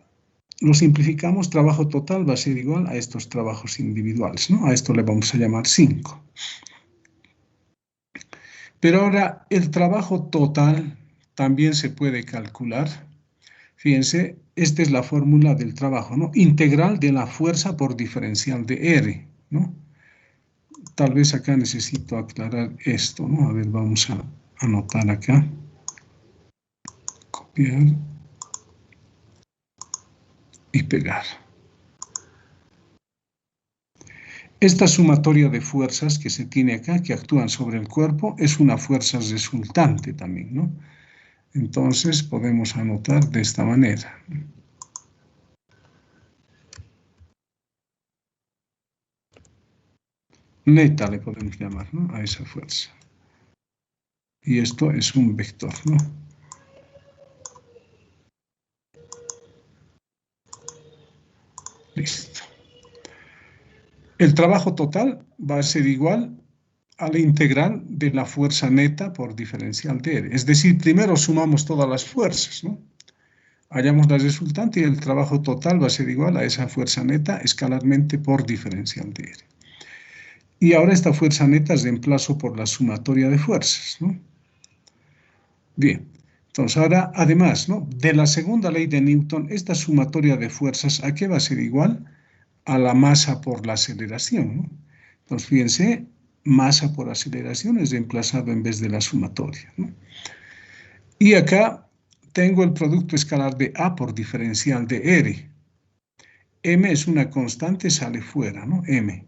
Speaker 1: lo simplificamos, trabajo total va a ser igual a estos trabajos individuales, ¿no? A esto le vamos a llamar 5. Pero ahora el trabajo total también se puede calcular. Fíjense, esta es la fórmula del trabajo, ¿no? Integral de la fuerza por diferencial de R, ¿no? Tal vez acá necesito aclarar esto, ¿no? A ver, vamos a anotar acá. Copiar. Y pegar. Esta sumatoria de fuerzas que se tiene acá, que actúan sobre el cuerpo, es una fuerza resultante también, ¿no? Entonces podemos anotar de esta manera. Neta le podemos llamar, ¿no? A esa fuerza. Y esto es un vector, ¿no? Listo. El trabajo total va a ser igual a la integral de la fuerza neta por diferencial de R. Es decir, primero sumamos todas las fuerzas, ¿no? Hallamos la resultante y el trabajo total va a ser igual a esa fuerza neta escalarmente por diferencial de R. Y ahora esta fuerza neta reemplazo por la sumatoria de fuerzas, ¿no? Bien, entonces ahora, además, ¿no?, de la segunda ley de Newton, esta sumatoria de fuerzas, ¿a qué va a ser igual? A la masa por la aceleración, ¿no? Entonces, fíjense, masa por aceleración es reemplazado en vez de la sumatoria, ¿no? Y acá tengo el producto escalar de A por diferencial de R. M es una constante, sale fuera, ¿no? M.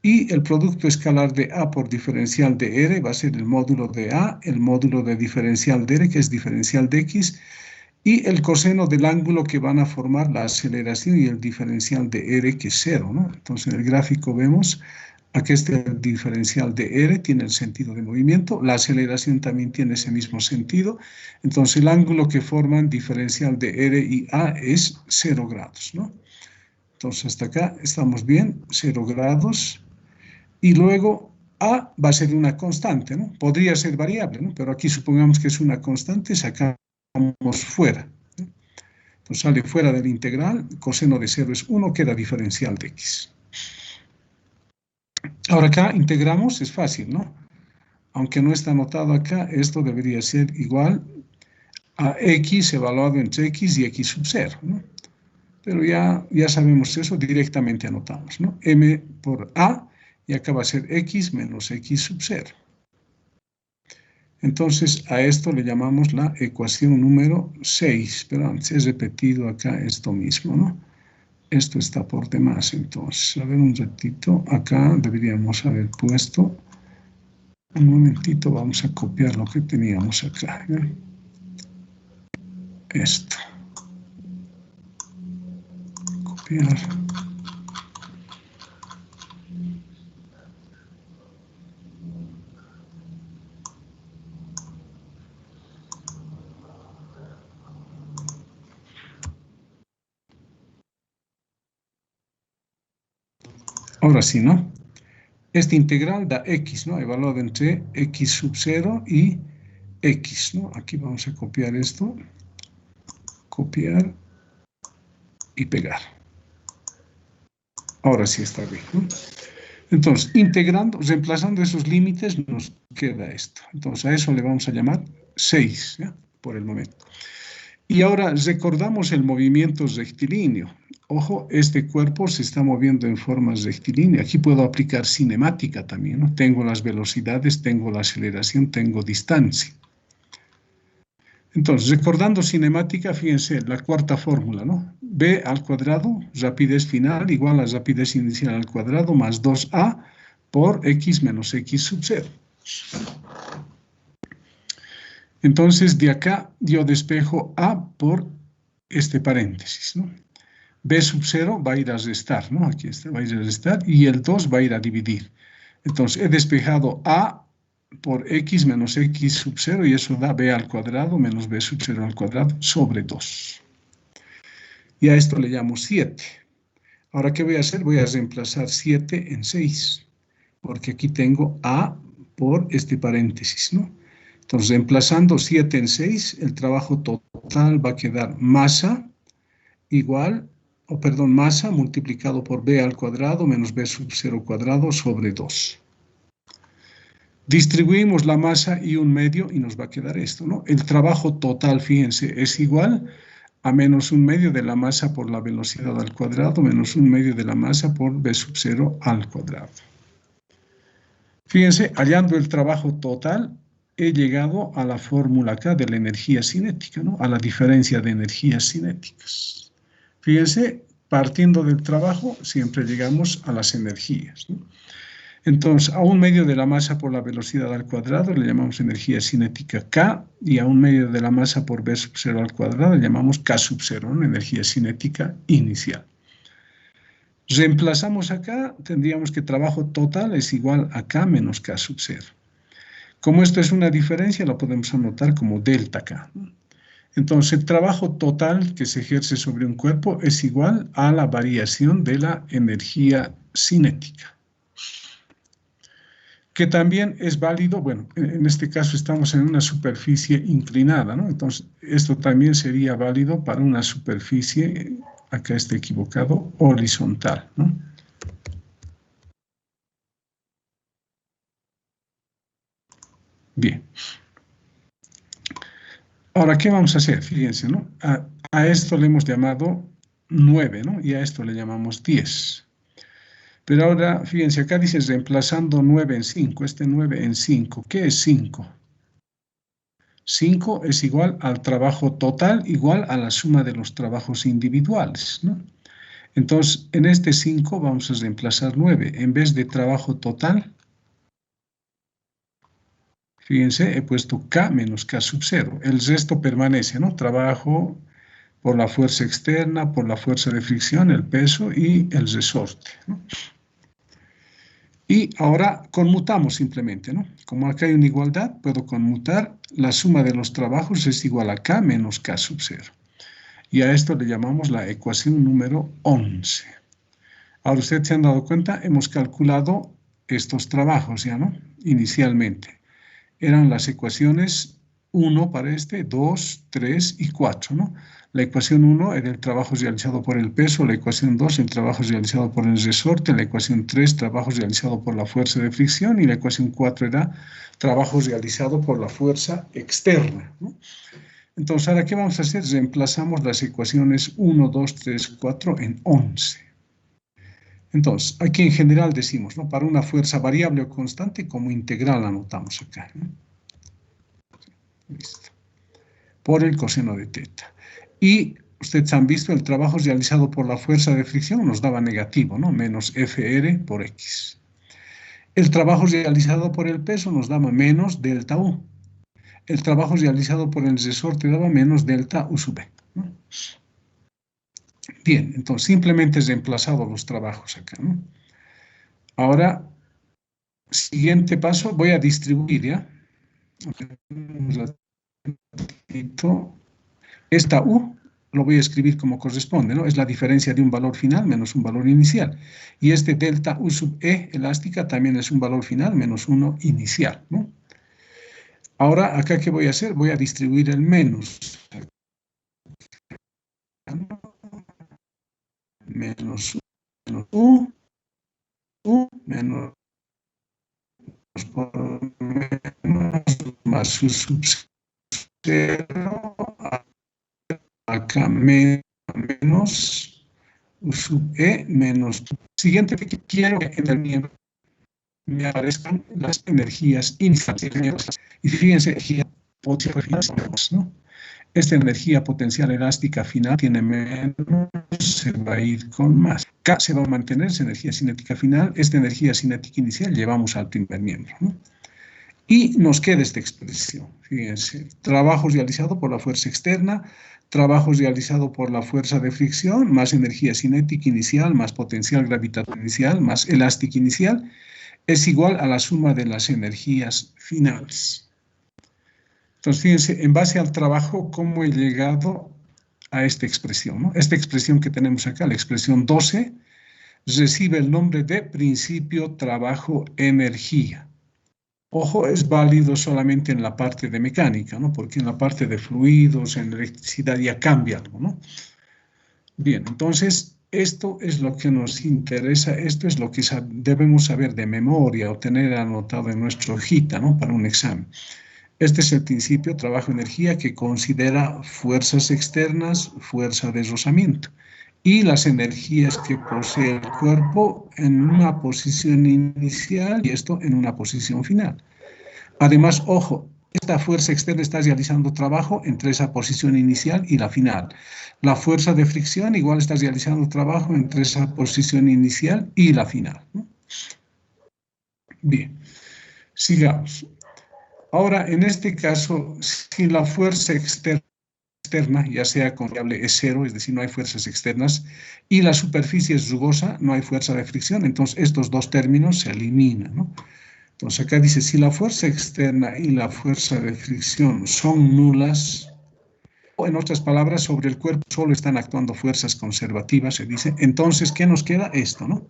Speaker 1: Y el producto escalar de A por diferencial de R va a ser el módulo de A, el módulo de diferencial de R, que es diferencial de X, y el coseno del ángulo que van a formar la aceleración y el diferencial de R, que es 0, ¿no? Entonces, en el gráfico vemos aquí el diferencial de R tiene el sentido de movimiento, la aceleración también tiene ese mismo sentido, entonces el ángulo que forman diferencial de R y A es 0 grados, ¿no? Entonces, hasta acá estamos bien, 0 grados, y luego A va a ser una constante, ¿no? Podría ser variable, ¿no? Pero aquí supongamos que es una constante, sacamos fuera, ¿no? Entonces sale fuera del integral, coseno de 0 es 1, queda diferencial de X. Ahora acá integramos, es fácil, ¿no? Aunque no está anotado acá, esto debería ser igual a X evaluado entre X y X sub 0, ¿no? Pero ya sabemos eso, directamente anotamos, ¿no? M por A, y acá va a ser X menos X sub 0. Entonces, a esto le llamamos la ecuación número 6, pero antes he repetido acá esto mismo, ¿no? Esto está por demás, entonces, a ver un ratito, acá deberíamos haber puesto, un momentito, vamos a copiar lo que teníamos acá, ¿eh? Esto. Copiar. Ahora sí, ¿no? Este integral da X, ¿no? Evaluado entre X sub 0 y X, ¿no? Aquí vamos a copiar esto. Copiar y pegar. Ahora sí está bien, ¿no? Entonces, integrando, reemplazando esos límites, nos queda esto. Entonces, a eso le vamos a llamar 6, ¿ya? Por el momento. Y ahora recordamos el movimiento rectilíneo. Ojo, este cuerpo se está moviendo en forma rectilínea. Aquí puedo aplicar cinemática también, ¿no? Tengo las velocidades, tengo la aceleración, tengo distancia. Entonces, recordando cinemática, fíjense, la cuarta fórmula, ¿no? B al cuadrado, rapidez final, igual a rapidez inicial al cuadrado, más 2A por X menos X sub 0. Entonces, de acá yo despejo A por este paréntesis, ¿no? B sub 0 va a ir a restar, ¿no? Aquí está, va a ir a restar, y el 2 va a ir a dividir. Entonces, he despejado A por X menos X sub 0, y eso da B al cuadrado menos B sub 0 al cuadrado sobre 2. Y a esto le llamo 7. Ahora, ¿qué voy a hacer? Voy a reemplazar 7 en 6, porque aquí tengo A por este paréntesis, ¿no? Entonces, reemplazando 7 en 6, el trabajo total va a quedar masa igual, masa multiplicado por B al cuadrado menos B sub 0 cuadrado sobre 2. Distribuimos la masa y un medio y nos va a quedar esto, ¿no? El trabajo total, fíjense, es igual a menos un medio de la masa por la velocidad al cuadrado menos un medio de la masa por B sub 0 al cuadrado. Fíjense, hallando el trabajo total, he llegado a la fórmula acá de la energía cinética, ¿no? A la diferencia de energías cinéticas. Fíjense, partiendo del trabajo, siempre llegamos a las energías, ¿no? Entonces, a un medio de la masa por la velocidad al cuadrado le llamamos energía cinética K, y a un medio de la masa por B sub 0 al cuadrado le llamamos K sub 0, ¿no? Energía cinética inicial. Reemplazamos acá, tendríamos que trabajo total es igual a K menos K sub 0. Como esto es una diferencia, lo podemos anotar como delta K, ¿no? Entonces, el trabajo total que se ejerce sobre un cuerpo es igual a la variación de la energía cinética, que también es válido, bueno, en este caso estamos en una superficie inclinada, ¿no? Entonces, esto también sería válido para una superficie, acá está equivocado, horizontal, ¿no? Bien. Ahora, ¿qué vamos a hacer? Fíjense, ¿no? A esto le hemos llamado 9, ¿no? Y a esto le llamamos 10. Pero ahora, fíjense, acá dice reemplazando 9 en 5. Este 9 en 5. ¿Qué es 5? 5 es igual al trabajo total, igual a la suma de los trabajos individuales, ¿no? Entonces, en este 5 vamos a reemplazar 9. En vez de trabajo total, fíjense, he puesto K menos K sub 0. El resto permanece, ¿no? Trabajo por la fuerza externa, por la fuerza de fricción, el peso y el resorte, ¿no? Y ahora conmutamos simplemente, ¿no? Como acá hay una igualdad, puedo conmutar. La suma de los trabajos es igual a K menos K sub 0. Y a esto le llamamos la ecuación número 11. Ahora ustedes se han dado cuenta, hemos calculado estos trabajos ya, ¿no? Inicialmente. Eran las ecuaciones 1 para este, 2, 3 y 4, ¿no? La ecuación 1 era el trabajo realizado por el peso, la ecuación 2 el trabajo realizado por el resorte, la ecuación 3 trabajo realizado por la fuerza de fricción y la ecuación 4 era trabajo realizado por la fuerza externa, ¿no? Entonces, ahora, ¿qué vamos a hacer? Reemplazamos las ecuaciones 1, 2, 3, 4 en 11. Entonces, aquí en general decimos, ¿no? Para una fuerza variable o constante, como integral anotamos acá, ¿no? Listo. Por el coseno de teta. Y ustedes han visto el trabajo realizado por la fuerza de fricción nos daba negativo, ¿no? Menos FR por X. El trabajo realizado por el peso nos daba menos delta U. El trabajo realizado por el resorte daba menos delta U sub B, ¿no? Bien, entonces simplemente he reemplazado los trabajos acá, ¿no? Ahora, siguiente paso, voy a distribuir, ¿ya? Esta U lo voy a escribir como corresponde, ¿no? Es la diferencia de un valor final menos un valor inicial. Y este delta U sub E elástica también es un valor final menos uno inicial, ¿no? Ahora, ¿acá qué voy a hacer? Voy a distribuir el menos. Menos U, menos por menos más U sub 0, acá menos U sub E menos. Siguiente, quiero que en el miembro me aparezcan las energías iniciales. Y fíjense, energía potencial, ¿no? Esta energía potencial elástica final tiene menos, se va a ir con más. K se va a mantener, esa energía cinética final. Esta energía cinética inicial llevamos al primer miembro, ¿no? Y nos queda esta expresión. Fíjense, trabajo realizado por la fuerza externa, trabajo realizado por la fuerza de fricción, más energía cinética inicial, más potencial gravitatorio inicial, más elástica inicial, es igual a la suma de las energías finales. Entonces, fíjense, en base al trabajo, cómo he llegado a esta expresión, ¿no? Esta expresión que tenemos acá, la expresión 12, recibe el nombre de principio trabajo-energía. Ojo, es válido solamente en la parte de mecánica, ¿no? Porque en la parte de fluidos, en electricidad ya cambia algo, ¿no? Bien, entonces, esto es lo que nos interesa, esto es lo que debemos saber de memoria o tener anotado en nuestra hojita, ¿no? Para un examen. Este es el principio trabajo-energía que considera fuerzas externas, fuerza de rozamiento, y las energías que posee el cuerpo en una posición inicial y esto en una posición final. Además, ojo, esta fuerza externa está realizando trabajo entre esa posición inicial y la final. La fuerza de fricción igual está realizando trabajo entre esa posición inicial y la final, ¿no? Bien, sigamos. Ahora, en este caso, si la fuerza externa, ya sea con variable es cero, es decir, no hay fuerzas externas, y la superficie es rugosa, no hay fuerza de fricción, entonces estos dos términos se eliminan, ¿no? Entonces acá dice, si la fuerza externa y la fuerza de fricción son nulas, o en otras palabras, sobre el cuerpo solo están actuando fuerzas conservativas, se dice, entonces, ¿qué nos queda? Esto, ¿no?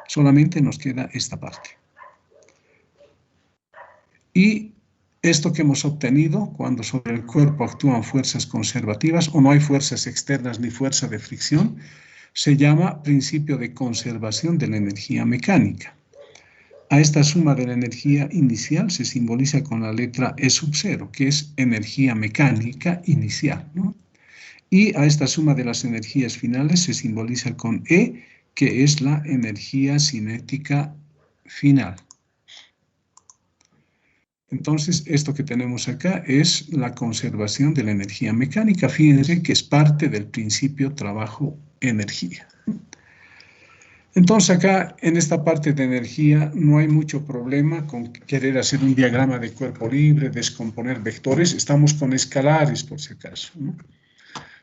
Speaker 1: Solamente nos queda esta parte. Y esto que hemos obtenido cuando sobre el cuerpo actúan fuerzas conservativas o no hay fuerzas externas ni fuerza de fricción, se llama principio de conservación de la energía mecánica. A esta suma de la energía inicial se simboliza con la letra E sub 0, que es energía mecánica inicial, ¿no? Y a esta suma de las energías finales se simboliza con E, que es la energía cinética final. Entonces, esto que tenemos acá es la conservación de la energía mecánica. Fíjense que es parte del principio trabajo-energía. Entonces, acá en esta parte de energía no hay mucho problema con querer hacer un diagrama de cuerpo libre, descomponer vectores. Estamos con escalares, por si acaso, ¿no?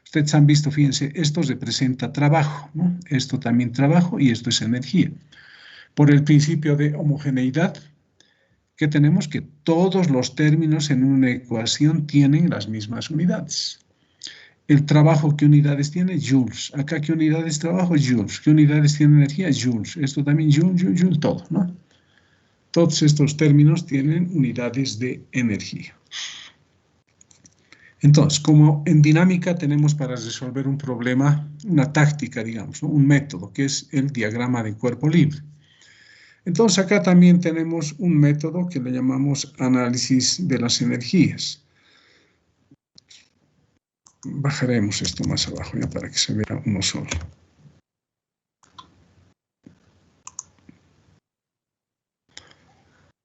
Speaker 1: Ustedes han visto, fíjense, esto representa trabajo, ¿no? Esto también trabajo y esto es energía. Por el principio de homogeneidad, que tenemos que todos los términos en una ecuación tienen las mismas unidades. El trabajo, ¿qué unidades tiene? Joules. Acá, ¿qué unidades trabajo? Joules. ¿Qué unidades tiene energía? Joules. Esto también, Joule, todo, ¿no? Todos estos términos tienen unidades de energía. Entonces, como en dinámica tenemos para resolver un problema, una táctica, digamos, ¿no? Un método, que es el diagrama de cuerpo libre. Entonces, acá también tenemos un método que le llamamos análisis de las energías. Bajaremos esto más abajo ya para que se vea uno solo.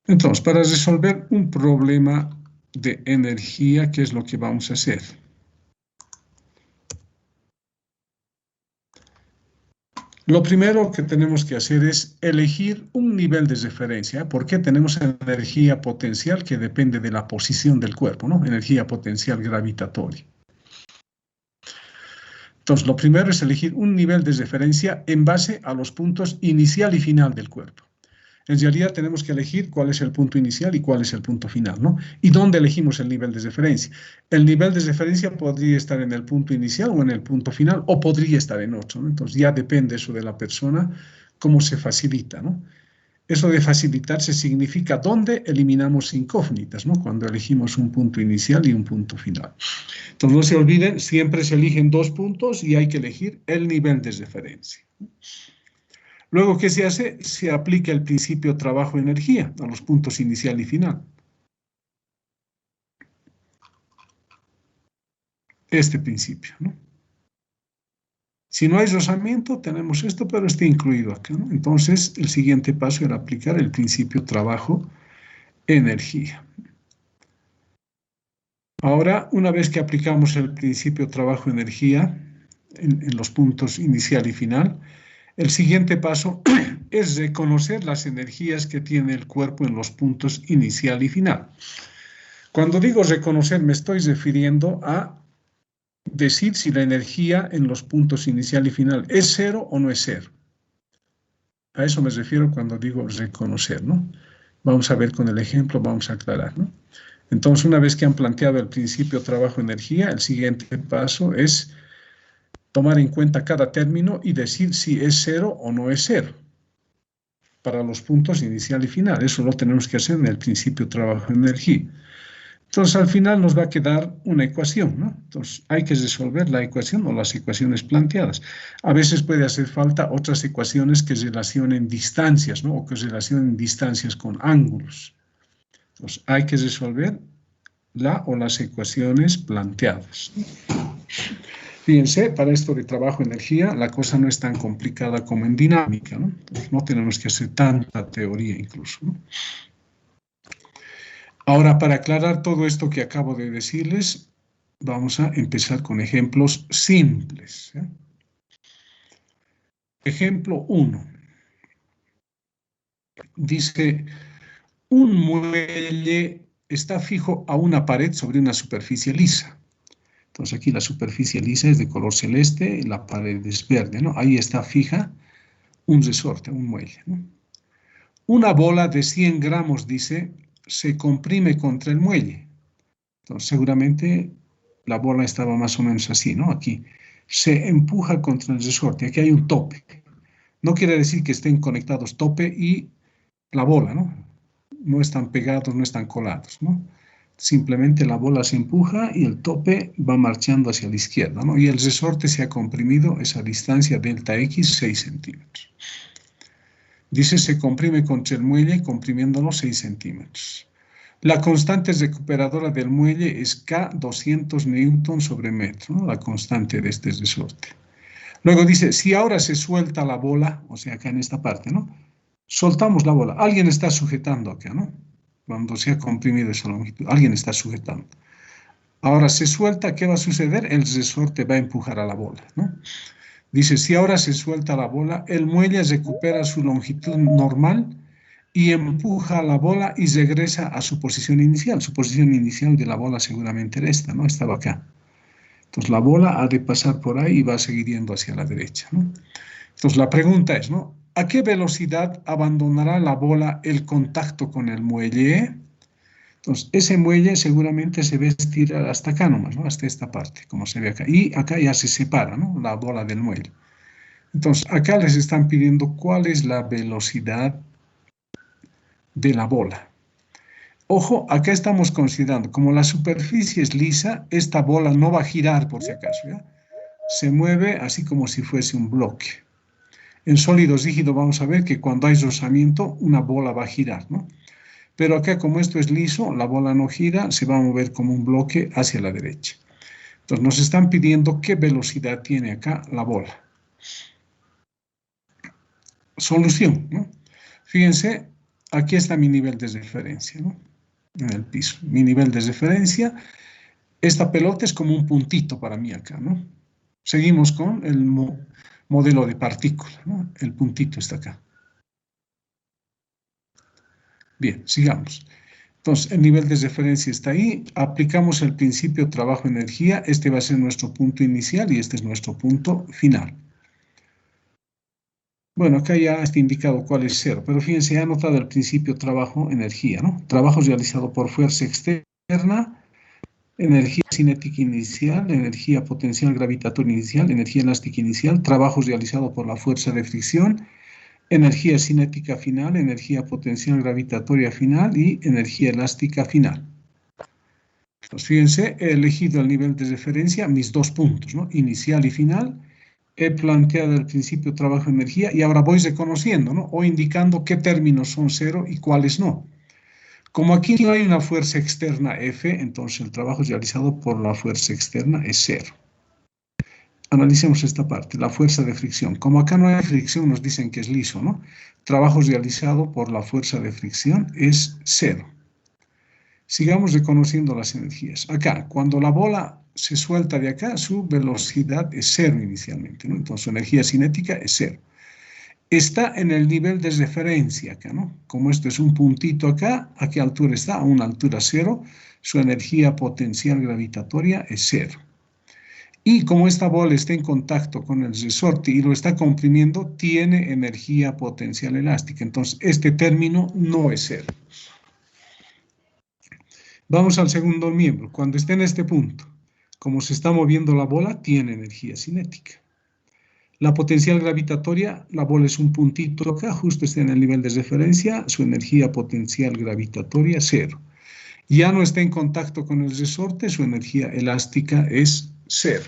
Speaker 1: Entonces, para resolver un problema de energía, ¿qué es lo que vamos a hacer? Lo primero que tenemos que hacer es elegir un nivel de referencia, porque tenemos energía potencial que depende de la posición del cuerpo, ¿no? Energía potencial gravitatoria. Entonces, lo primero es elegir un nivel de referencia en base a los puntos inicial y final del cuerpo. En realidad tenemos que elegir cuál es el punto inicial y cuál es el punto final, ¿no? ¿Y dónde elegimos el nivel de referencia? El nivel de referencia podría estar en el punto inicial o en el punto final, o podría estar en otro, ¿no? Entonces ya depende eso de la persona, cómo se facilita, ¿no? Eso de facilitarse significa dónde eliminamos incógnitas, ¿no? Cuando elegimos un punto inicial y un punto final. Entonces no se olviden, siempre se eligen dos puntos y hay que elegir el nivel de referencia. Luego, ¿qué se hace? Se aplica el principio trabajo-energía a los puntos inicial y final. Este principio, ¿no? Si no hay rozamiento, tenemos esto, pero está incluido acá, ¿no? Entonces, el siguiente paso era aplicar el principio trabajo-energía. Ahora, una vez que aplicamos el principio trabajo-energía en los puntos inicial y final, el siguiente paso es reconocer las energías que tiene el cuerpo en los puntos inicial y final. Cuando digo reconocer, me estoy refiriendo a decir si la energía en los puntos inicial y final es cero o no es cero. A eso me refiero cuando digo reconocer, ¿no? Vamos a ver con el ejemplo, vamos a aclarar, ¿no? Entonces, una vez que han planteado el principio trabajo-energía, el siguiente paso es tomar en cuenta cada término y decir si es cero o no es cero para los puntos inicial y final. Eso lo tenemos que hacer en el principio trabajo-energía. Entonces, al final nos va a quedar una ecuación, ¿no? Entonces, hay que resolver la ecuación o las ecuaciones planteadas. A veces puede hacer falta otras ecuaciones que relacionen distancias, ¿no? O que relacionen distancias con ángulos. Entonces, hay que resolver la o las ecuaciones planteadas. Fíjense, para esto de trabajo-energía, la cosa no es tan complicada como en dinámica, ¿no? Entonces, no tenemos que hacer tanta teoría incluso, ¿no? Ahora, para aclarar todo esto que acabo de decirles, vamos a empezar con ejemplos simples, ¿eh? Ejemplo 1. Dice, un muelle está fijo a una pared sobre una superficie lisa. Entonces aquí la superficie lisa es de color celeste y la pared es verde, ¿no? Ahí está fija un resorte, un muelle, ¿no? Una bola de 100 gramos, dice, se comprime contra el muelle. Entonces seguramente la bola estaba más o menos así, ¿no? Aquí se empuja contra el resorte, aquí hay un tope. No quiere decir que estén conectados tope y la bola, ¿no? No están pegados, no están colados, ¿no? Simplemente la bola se empuja y el tope va marchando hacia la izquierda, ¿no? Y el resorte se ha comprimido esa distancia delta X 6 centímetros. Dice, se comprime contra el muelle comprimiéndolo 6 centímetros. La constante recuperadora del muelle es K 200 newton sobre metro, ¿no? La constante de este resorte. Luego dice, si ahora se suelta la bola, o sea, acá en esta parte, ¿no? Soltamos la bola. Alguien está sujetando acá, ¿no? Cuando se ha comprimido esa longitud, alguien está sujetando. Ahora se suelta, ¿qué va a suceder? El resorte va a empujar a la bola, ¿no? Dice, si ahora se suelta la bola, el muelle recupera su longitud normal y empuja la bola y regresa a su posición inicial. Su posición inicial de la bola seguramente era esta, ¿no? Estaba acá. Entonces la bola ha de pasar por ahí y va a seguir yendo hacia la derecha, ¿no? Entonces la pregunta es, ¿no? ¿A qué velocidad abandonará la bola el contacto con el muelle? Entonces, ese muelle seguramente se va a estirar hasta acá nomás, ¿no? Hasta esta parte, como se ve acá. Y acá ya se separa, ¿no? La bola del muelle. Entonces, acá les están pidiendo cuál es la velocidad de la bola. Ojo, acá estamos considerando, como la superficie es lisa, esta bola no va a girar por si acaso, ¿ya? Se mueve así como si fuese un bloque. En sólidos rígidos vamos a ver que cuando hay rozamiento, una bola va a girar, ¿no? Pero acá, como esto es liso, la bola no gira, se va a mover como un bloque hacia la derecha. Entonces, nos están pidiendo qué velocidad tiene acá la bola. Solución, ¿no? Fíjense, aquí está mi nivel de referencia, ¿no? En el piso. Mi nivel de referencia, esta pelota es como un puntito para mí acá, ¿no? Seguimos con el modelo de partícula, ¿no? El puntito está acá. Bien, sigamos. Entonces, el nivel de referencia está ahí. Aplicamos el principio trabajo-energía. Este va a ser nuestro punto inicial y este es nuestro punto final. Bueno, acá ya está indicado cuál es cero, pero fíjense, he anotado el principio trabajo-energía, ¿no? Trabajo realizado por fuerza externa, energía cinética inicial, energía potencial gravitatoria inicial, energía elástica inicial, trabajo realizado por la fuerza de fricción, energía cinética final, energía potencial gravitatoria final y energía elástica final. Pues fíjense, he elegido el nivel de referencia, mis dos puntos, ¿no? Inicial y final. He planteado el principio trabajo-energía y ahora voy reconociendo, ¿no? O indicando qué términos son cero y cuáles no. Como aquí no hay una fuerza externa F, entonces el trabajo realizado por la fuerza externa es cero. Analicemos esta parte, la fuerza de fricción. Como acá no hay fricción, nos dicen que es liso, ¿no? Trabajo realizado por la fuerza de fricción es cero. Sigamos reconociendo las energías. Acá, cuando la bola se suelta de acá, su velocidad es cero inicialmente, ¿no? Entonces su energía cinética es cero. Está en el nivel de referencia acá, ¿no? Como esto es un puntito acá, ¿a qué altura está? A una altura cero. Su energía potencial gravitatoria es cero. Y como esta bola está en contacto con el resorte y lo está comprimiendo, tiene energía potencial elástica. Entonces, este término no es cero. Vamos al segundo miembro. Cuando esté en este punto, como se está moviendo la bola, tiene energía cinética. La potencial gravitatoria, la bola es un puntito acá, justo está en el nivel de referencia, su energía potencial gravitatoria, cero. Ya no está en contacto con el resorte, su energía elástica es cero.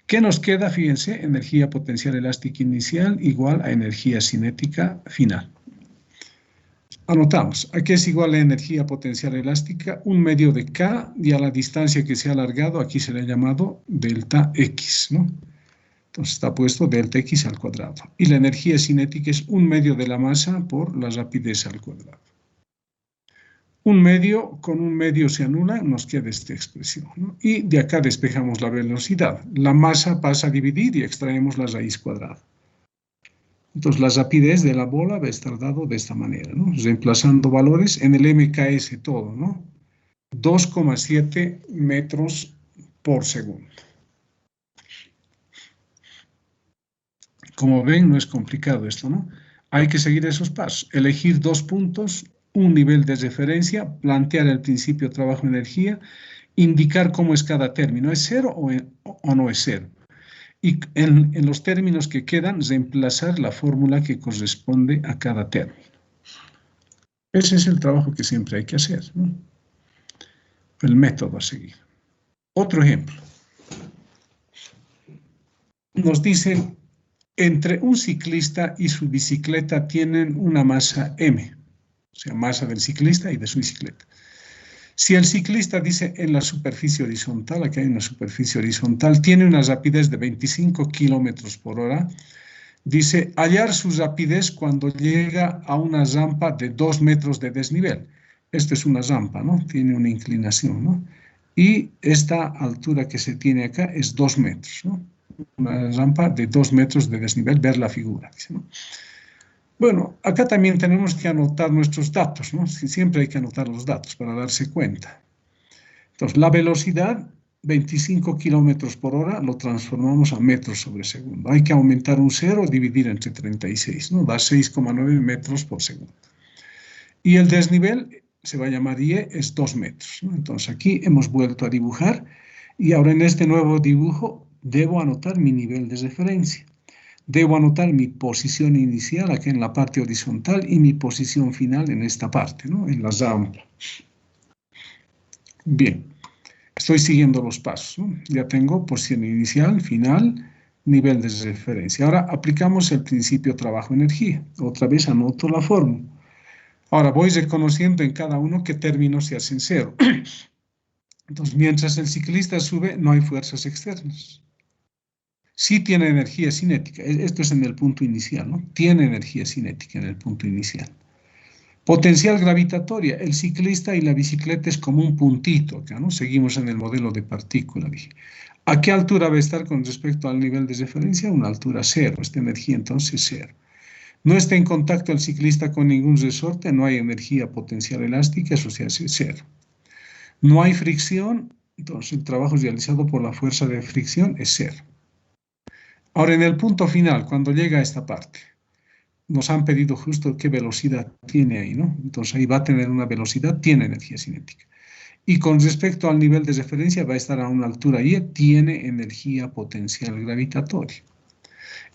Speaker 1: ¿Qué nos queda? Fíjense, energía potencial elástica inicial igual a energía cinética final. Anotamos, aquí es igual a energía potencial elástica, 1/2 de K, y a la distancia que se ha alargado, aquí se le ha llamado delta X, ¿no? Entonces está puesto delta X al cuadrado. Y la energía cinética es 1/2 de la masa por la rapidez al cuadrado. 1/2 con 1/2 se anula, nos queda esta expresión, ¿no? Y de acá despejamos la velocidad. La masa pasa a dividir y extraemos la raíz cuadrada. Entonces, la rapidez de la bola va a estar dado de esta manera, ¿no? Reemplazando valores en el MKS todo, ¿no? 2,7 metros por segundo. Como ven, no es complicado esto, ¿no? Hay que seguir esos pasos. Elegir dos puntos, un nivel de referencia, plantear el principio trabajo-energía, indicar cómo es cada término. ¿Es cero o no es cero? Y en los términos que quedan, reemplazar la fórmula que corresponde a cada término. Ese es el trabajo que siempre hay que hacer, ¿no? El método a seguir. Otro ejemplo. Nos dicen entre un ciclista y su bicicleta tienen una masa m, o sea, masa del ciclista y de su bicicleta. Si el ciclista dice en la superficie horizontal, aquí hay una superficie horizontal, tiene una rapidez de 25 kilómetros por hora, dice hallar su rapidez cuando llega a una rampa de 2 metros de desnivel. Esto es una rampa, ¿no? Tiene una inclinación, ¿no? Y esta altura que se tiene acá es 2 metros, ¿no? Una rampa de 2 metros de desnivel, ver la figura, dice, ¿no? Bueno, acá también tenemos que anotar nuestros datos, ¿no? Siempre hay que anotar los datos para darse cuenta. Entonces, la velocidad, 25 kilómetros por hora, lo transformamos a metros sobre segundo. Hay que aumentar un 0, dividir entre 36, ¿no? Da 6,9 metros por segundo. Y el desnivel se va a llamar Y, es 2 metros, ¿no? Entonces, aquí hemos vuelto a dibujar y ahora en este nuevo dibujo debo anotar mi nivel de referencia. Debo anotar mi posición inicial aquí en la parte horizontal y mi posición final en esta parte, ¿no? En la rampa. Bien, estoy siguiendo los pasos, ¿no? Ya tengo posición inicial, final, nivel de referencia. Ahora aplicamos el principio trabajo-energía. Otra vez anoto la fórmula. Ahora voy reconociendo en cada uno qué términos se hacen cero. Entonces, mientras el ciclista sube, no hay fuerzas externas. Sí tiene energía cinética, esto es en el punto inicial, ¿no? Tiene energía cinética en el punto inicial. Potencial gravitatoria, el ciclista y la bicicleta es como un puntito acá, ¿no? Seguimos en el modelo de partícula, dije. ¿A qué altura va a estar con respecto al nivel de referencia? Una altura 0, esta energía entonces 0. No está en contacto el ciclista con ningún resorte, no hay energía potencial elástica, eso se hace 0. No hay fricción, entonces el trabajo realizado por la fuerza de fricción es 0. Ahora, en el punto final, cuando llega a esta parte, nos han pedido justo qué velocidad tiene ahí, ¿no? Entonces ahí va a tener una velocidad, tiene energía cinética. Y con respecto al nivel de referencia, va a estar a una altura Y, tiene energía potencial gravitatoria.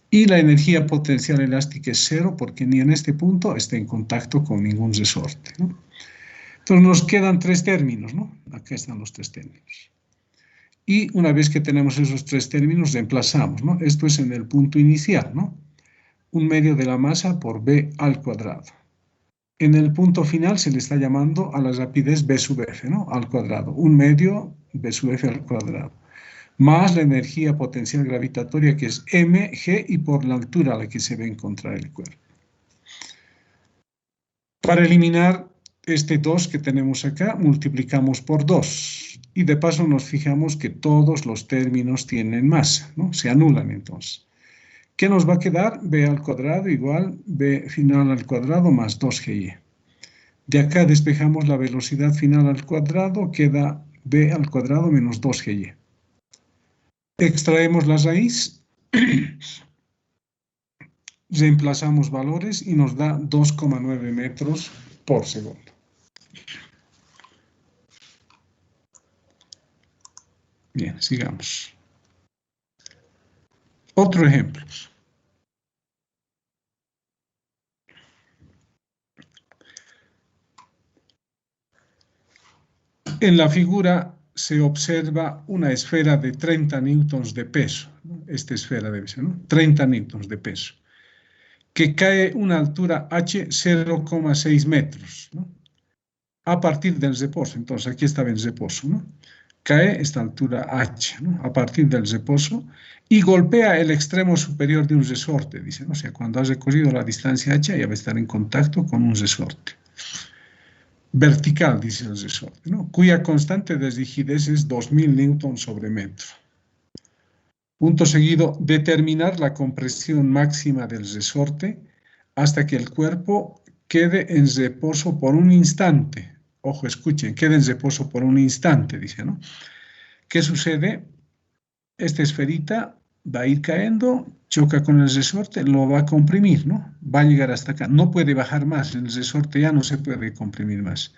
Speaker 1: Y la energía potencial elástica es 0 porque ni en este punto está en contacto con ningún resorte, ¿no? Entonces nos quedan 3 términos, ¿no? Acá están los 3 términos. Y una vez que tenemos esos 3 términos, reemplazamos, ¿no? Esto es en el punto inicial, ¿no? 1/2 de la masa por b al cuadrado. En el punto final se le está llamando a la rapidez b sub f, ¿no? Al cuadrado. 1/2 b sub f al cuadrado. Más la energía potencial gravitatoria que es mg y por la altura a la que se va a encontrar el cuerpo. Para eliminar este 2 que tenemos acá, multiplicamos por 2. Y de paso nos fijamos que todos los términos tienen masa, ¿no? Se anulan entonces. ¿Qué nos va a quedar? B al cuadrado igual B final al cuadrado más 2GY. De acá despejamos la velocidad final al cuadrado, queda B al cuadrado menos 2GY. Extraemos la raíz, reemplazamos valores y nos da 2,9 metros por segundo. Bien, sigamos. Otro ejemplo. En la figura se observa una esfera de 30 newtons de peso. Esta esfera debe ser, ¿no? 30 newtons de peso. Que cae una altura h 0,6 metros, ¿no? A partir del reposo. Entonces, aquí estaba en reposo, ¿no? Cae esta altura h, ¿no? A partir del reposo y golpea el extremo superior de un resorte, dice, ¿no? O sea, cuando has recorrido la distancia h, ya va a estar en contacto con un resorte. Vertical, dice el resorte, ¿no? Cuya constante de rigidez es 2000 newtons sobre metro. Punto seguido, determinar la compresión máxima del resorte hasta que el cuerpo quede en reposo por un instante. Ojo, escuchen, quede en reposo por un instante, dice, ¿no? ¿Qué sucede? Esta esferita va a ir cayendo, choca con el resorte, lo va a comprimir, ¿no? Va a llegar hasta acá. No puede bajar más, el resorte ya no se puede comprimir más.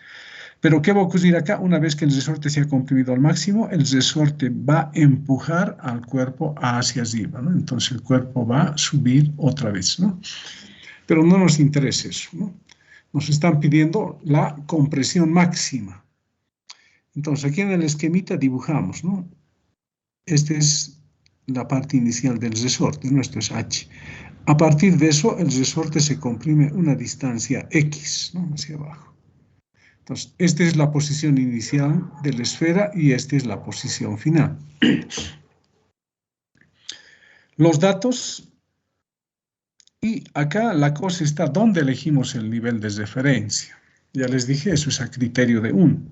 Speaker 1: Pero ¿qué va a ocurrir acá? Una vez que el resorte se ha comprimido al máximo, el resorte va a empujar al cuerpo hacia arriba, ¿no? Entonces el cuerpo va a subir otra vez, ¿no? Pero no nos interesa eso, ¿no? Nos están pidiendo la compresión máxima. Entonces aquí en el esquemita dibujamos, ¿no? Esta es la parte inicial del resorte, ¿no? Esto es H. A partir de eso, el resorte se comprime una distancia X, ¿no? Hacia abajo. Entonces, esta es la posición inicial de la esfera y esta es la posición final. Los datos, y acá la cosa está dónde elegimos el nivel de referencia. Ya les dije, eso es a criterio de uno.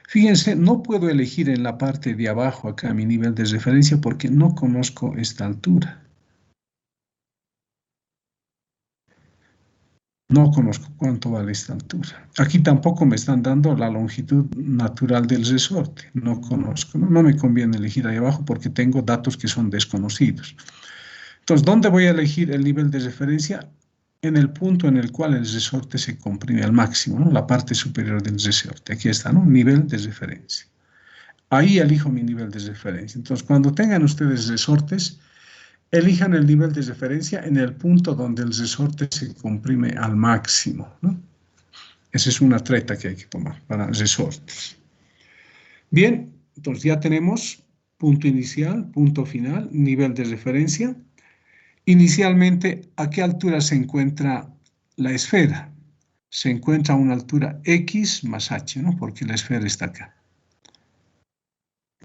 Speaker 1: Fíjense, no puedo elegir en la parte de abajo acá mi nivel de referencia porque no conozco esta altura. No conozco cuánto vale esta altura. Aquí tampoco me están dando la longitud natural del resorte. No conozco. No me conviene elegir ahí abajo porque tengo datos que son desconocidos. Entonces, ¿dónde voy a elegir el nivel de referencia? En el punto en el cual el resorte se comprime al máximo, ¿no? La parte superior del resorte. Aquí está, ¿no? Nivel de referencia. Ahí elijo mi nivel de referencia. Entonces, cuando tengan ustedes resortes, elijan el nivel de referencia en el punto donde el resorte se comprime al máximo, ¿no? Esa es una treta que hay que tomar para resortes. Bien, entonces ya tenemos punto inicial, punto final, nivel de referencia. Inicialmente, ¿a qué altura se encuentra la esfera? Se encuentra a una altura X más H, ¿no? Porque la esfera está acá.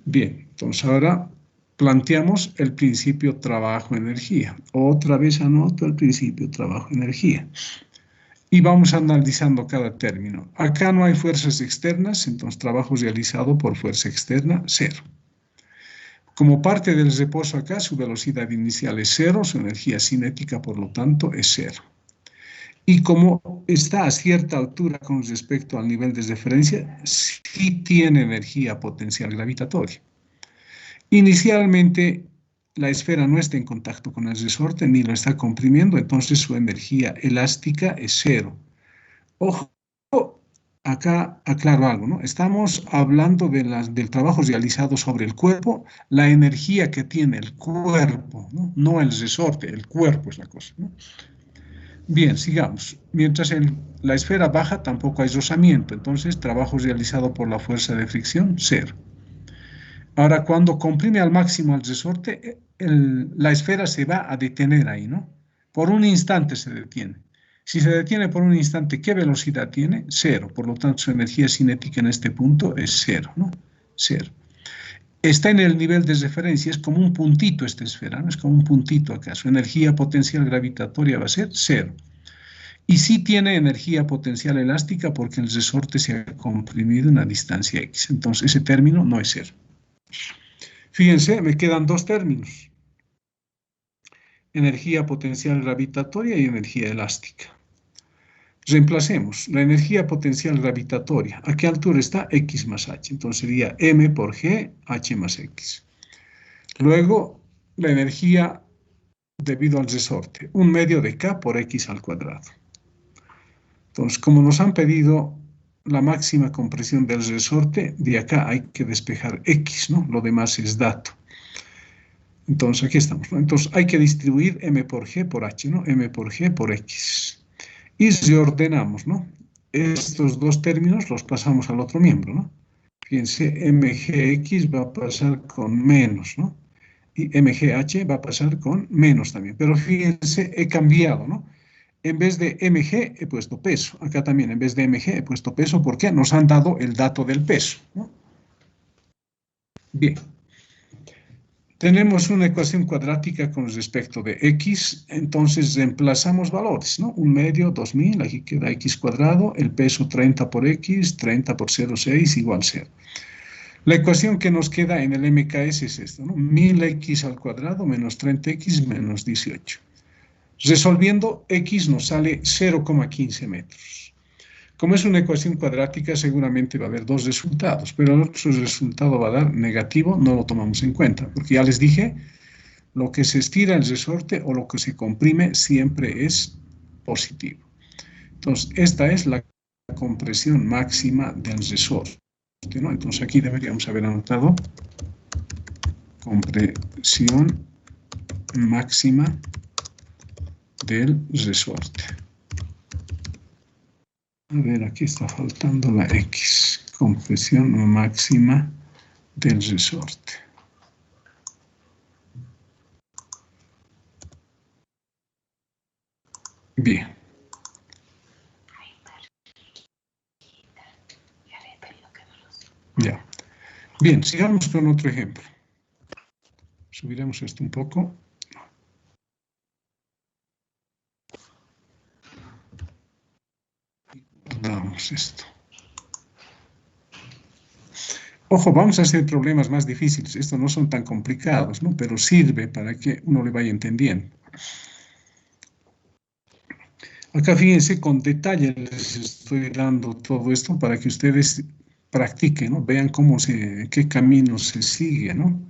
Speaker 1: Bien, entonces ahora planteamos el principio trabajo-energía. Otra vez anoto el principio trabajo-energía. Y vamos analizando cada término. Acá no hay fuerzas externas, entonces trabajo realizado por fuerza externa, 0. Como parte del reposo acá, su velocidad inicial es 0, su energía cinética, por lo tanto, es 0. Y como está a cierta altura con respecto al nivel de referencia, sí tiene energía potencial gravitatoria. Inicialmente, la esfera no está en contacto con el resorte ni lo está comprimiendo, entonces su energía elástica es 0. Ojo, acá aclaro algo, ¿no? Estamos hablando del trabajo realizado sobre el cuerpo, la energía que tiene el cuerpo, ¿no? No el resorte, el cuerpo es la cosa, ¿no? Bien, sigamos. Mientras la esfera baja, tampoco hay rozamiento, entonces trabajo realizado por la fuerza de fricción, 0. Ahora, cuando comprime al máximo el resorte, la esfera se va a detener ahí, ¿no? Por un instante se detiene. Si se detiene por un instante, ¿qué velocidad tiene? 0. Por lo tanto, su energía cinética en este punto es 0, ¿no? 0. Está en el nivel de referencia, es como un puntito esta esfera, ¿no? Es como un puntito acá. Su energía potencial gravitatoria va a ser 0. Y sí tiene energía potencial elástica porque el resorte se ha comprimido en una distancia X. Entonces, ese término no es 0. Fíjense, me quedan dos términos. Energía potencial gravitatoria y energía elástica. Reemplacemos la energía potencial gravitatoria. ¿A qué altura está? X más H. Entonces sería M por G, H más X. Luego, la energía debido al resorte. 1/2 de K por X al cuadrado. Entonces, como nos han pedido la máxima compresión del resorte, de acá hay que despejar X, ¿no? Lo demás es dato. Entonces, aquí estamos, ¿no? Entonces, hay que distribuir M por G por H, ¿no? M por G por X. Y reordenamos, ¿no? Estos dos términos los pasamos al otro miembro, ¿no? Fíjense, MGX va a pasar con menos, ¿no? Y MGH va a pasar con menos también. Pero fíjense, he cambiado, ¿no? En vez de MG he puesto peso. Acá también en vez de MG he puesto peso porque nos han dado el dato del peso, ¿no? Bien. Tenemos una ecuación cuadrática con respecto de X, entonces reemplazamos valores, ¿no? 1/2, 2000, aquí queda X cuadrado, el peso 30 por X, 30 por 0,6 igual 0. La ecuación que nos queda en el MKS es esta, ¿no? 1000X al cuadrado menos 30X menos 18. Resolviendo, X nos sale 0,15 metros. Como es una ecuación cuadrática, seguramente va a haber dos resultados, pero el otro resultado va a dar negativo, no lo tomamos en cuenta, porque ya les dije, lo que se estira el resorte o lo que se comprime siempre es positivo. Entonces, esta es la compresión máxima del resorte, ¿no? Entonces, aquí deberíamos haber anotado compresión máxima del resorte. A ver, aquí está faltando la X, compresión máxima del resorte. Bien. Ya. Bien, sigamos con otro ejemplo. Subiremos esto un poco. Damos esto. Ojo, vamos a hacer problemas más difíciles. Estos no son tan complicados, ¿no? Pero sirve para que uno le vaya entendiendo. Acá fíjense, con detalle les estoy dando todo esto para que ustedes practiquen, ¿no? Vean qué camino se sigue, ¿no?